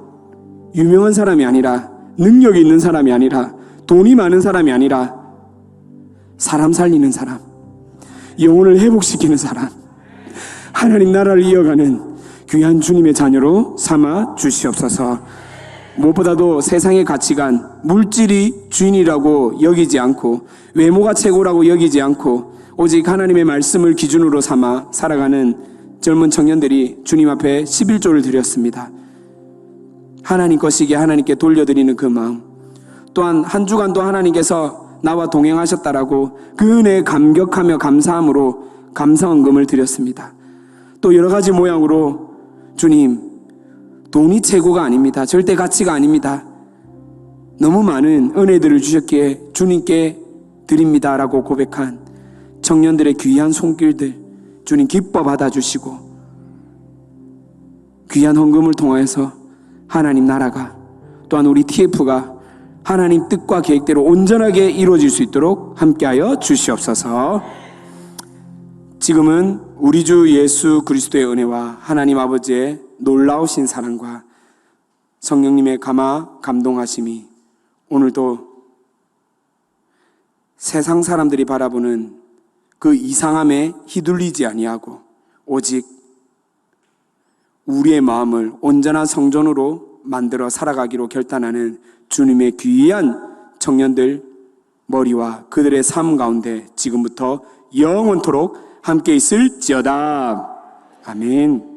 유명한 사람이 아니라 능력이 있는 사람이 아니라 돈이 많은 사람이 아니라 사람 살리는 사람, 영혼을 회복시키는 사람, 하나님 나라를 이어가는 귀한 주님의 자녀로 삼아 주시옵소서. 무엇보다도 세상의 가치관, 물질이 주인이라고 여기지 않고 외모가 최고라고 여기지 않고 오직 하나님의 말씀을 기준으로 삼아 살아가는 젊은 청년들이 주님 앞에 11조를 드렸습니다. 하나님 것이기에 하나님께 돌려드리는 그 마음, 또한 한 주간도 하나님께서 나와 동행하셨다라고 그 은혜에 감격하며 감사함으로 감사헌금을 드렸습니다. 또 여러 가지 모양으로 주님, 돈이 최고가 아닙니다. 절대 가치가 아닙니다. 너무 많은 은혜들을 주셨기에 주님께 드립니다라고 고백한 청년들의 귀한 손길들 주님 기뻐 받아주시고 귀한 헌금을 통하여서 하나님 나라가 또한 우리 TF가 하나님 뜻과 계획대로 온전하게 이루어질 수 있도록 함께하여 주시옵소서. 지금은 우리 주 예수 그리스도의 은혜와 하나님 아버지의 놀라우신 사랑과 성령님의 감동하심이 오늘도 세상 사람들이 바라보는 그 이상함에 휘둘리지 아니하고 오직 우리의 마음을 온전한 성전으로 만들어 살아가기로 결단하는 주님의 귀한 청년들 머리와 그들의 삶 가운데 지금부터 영원토록 함께 있을지어다. 아멘.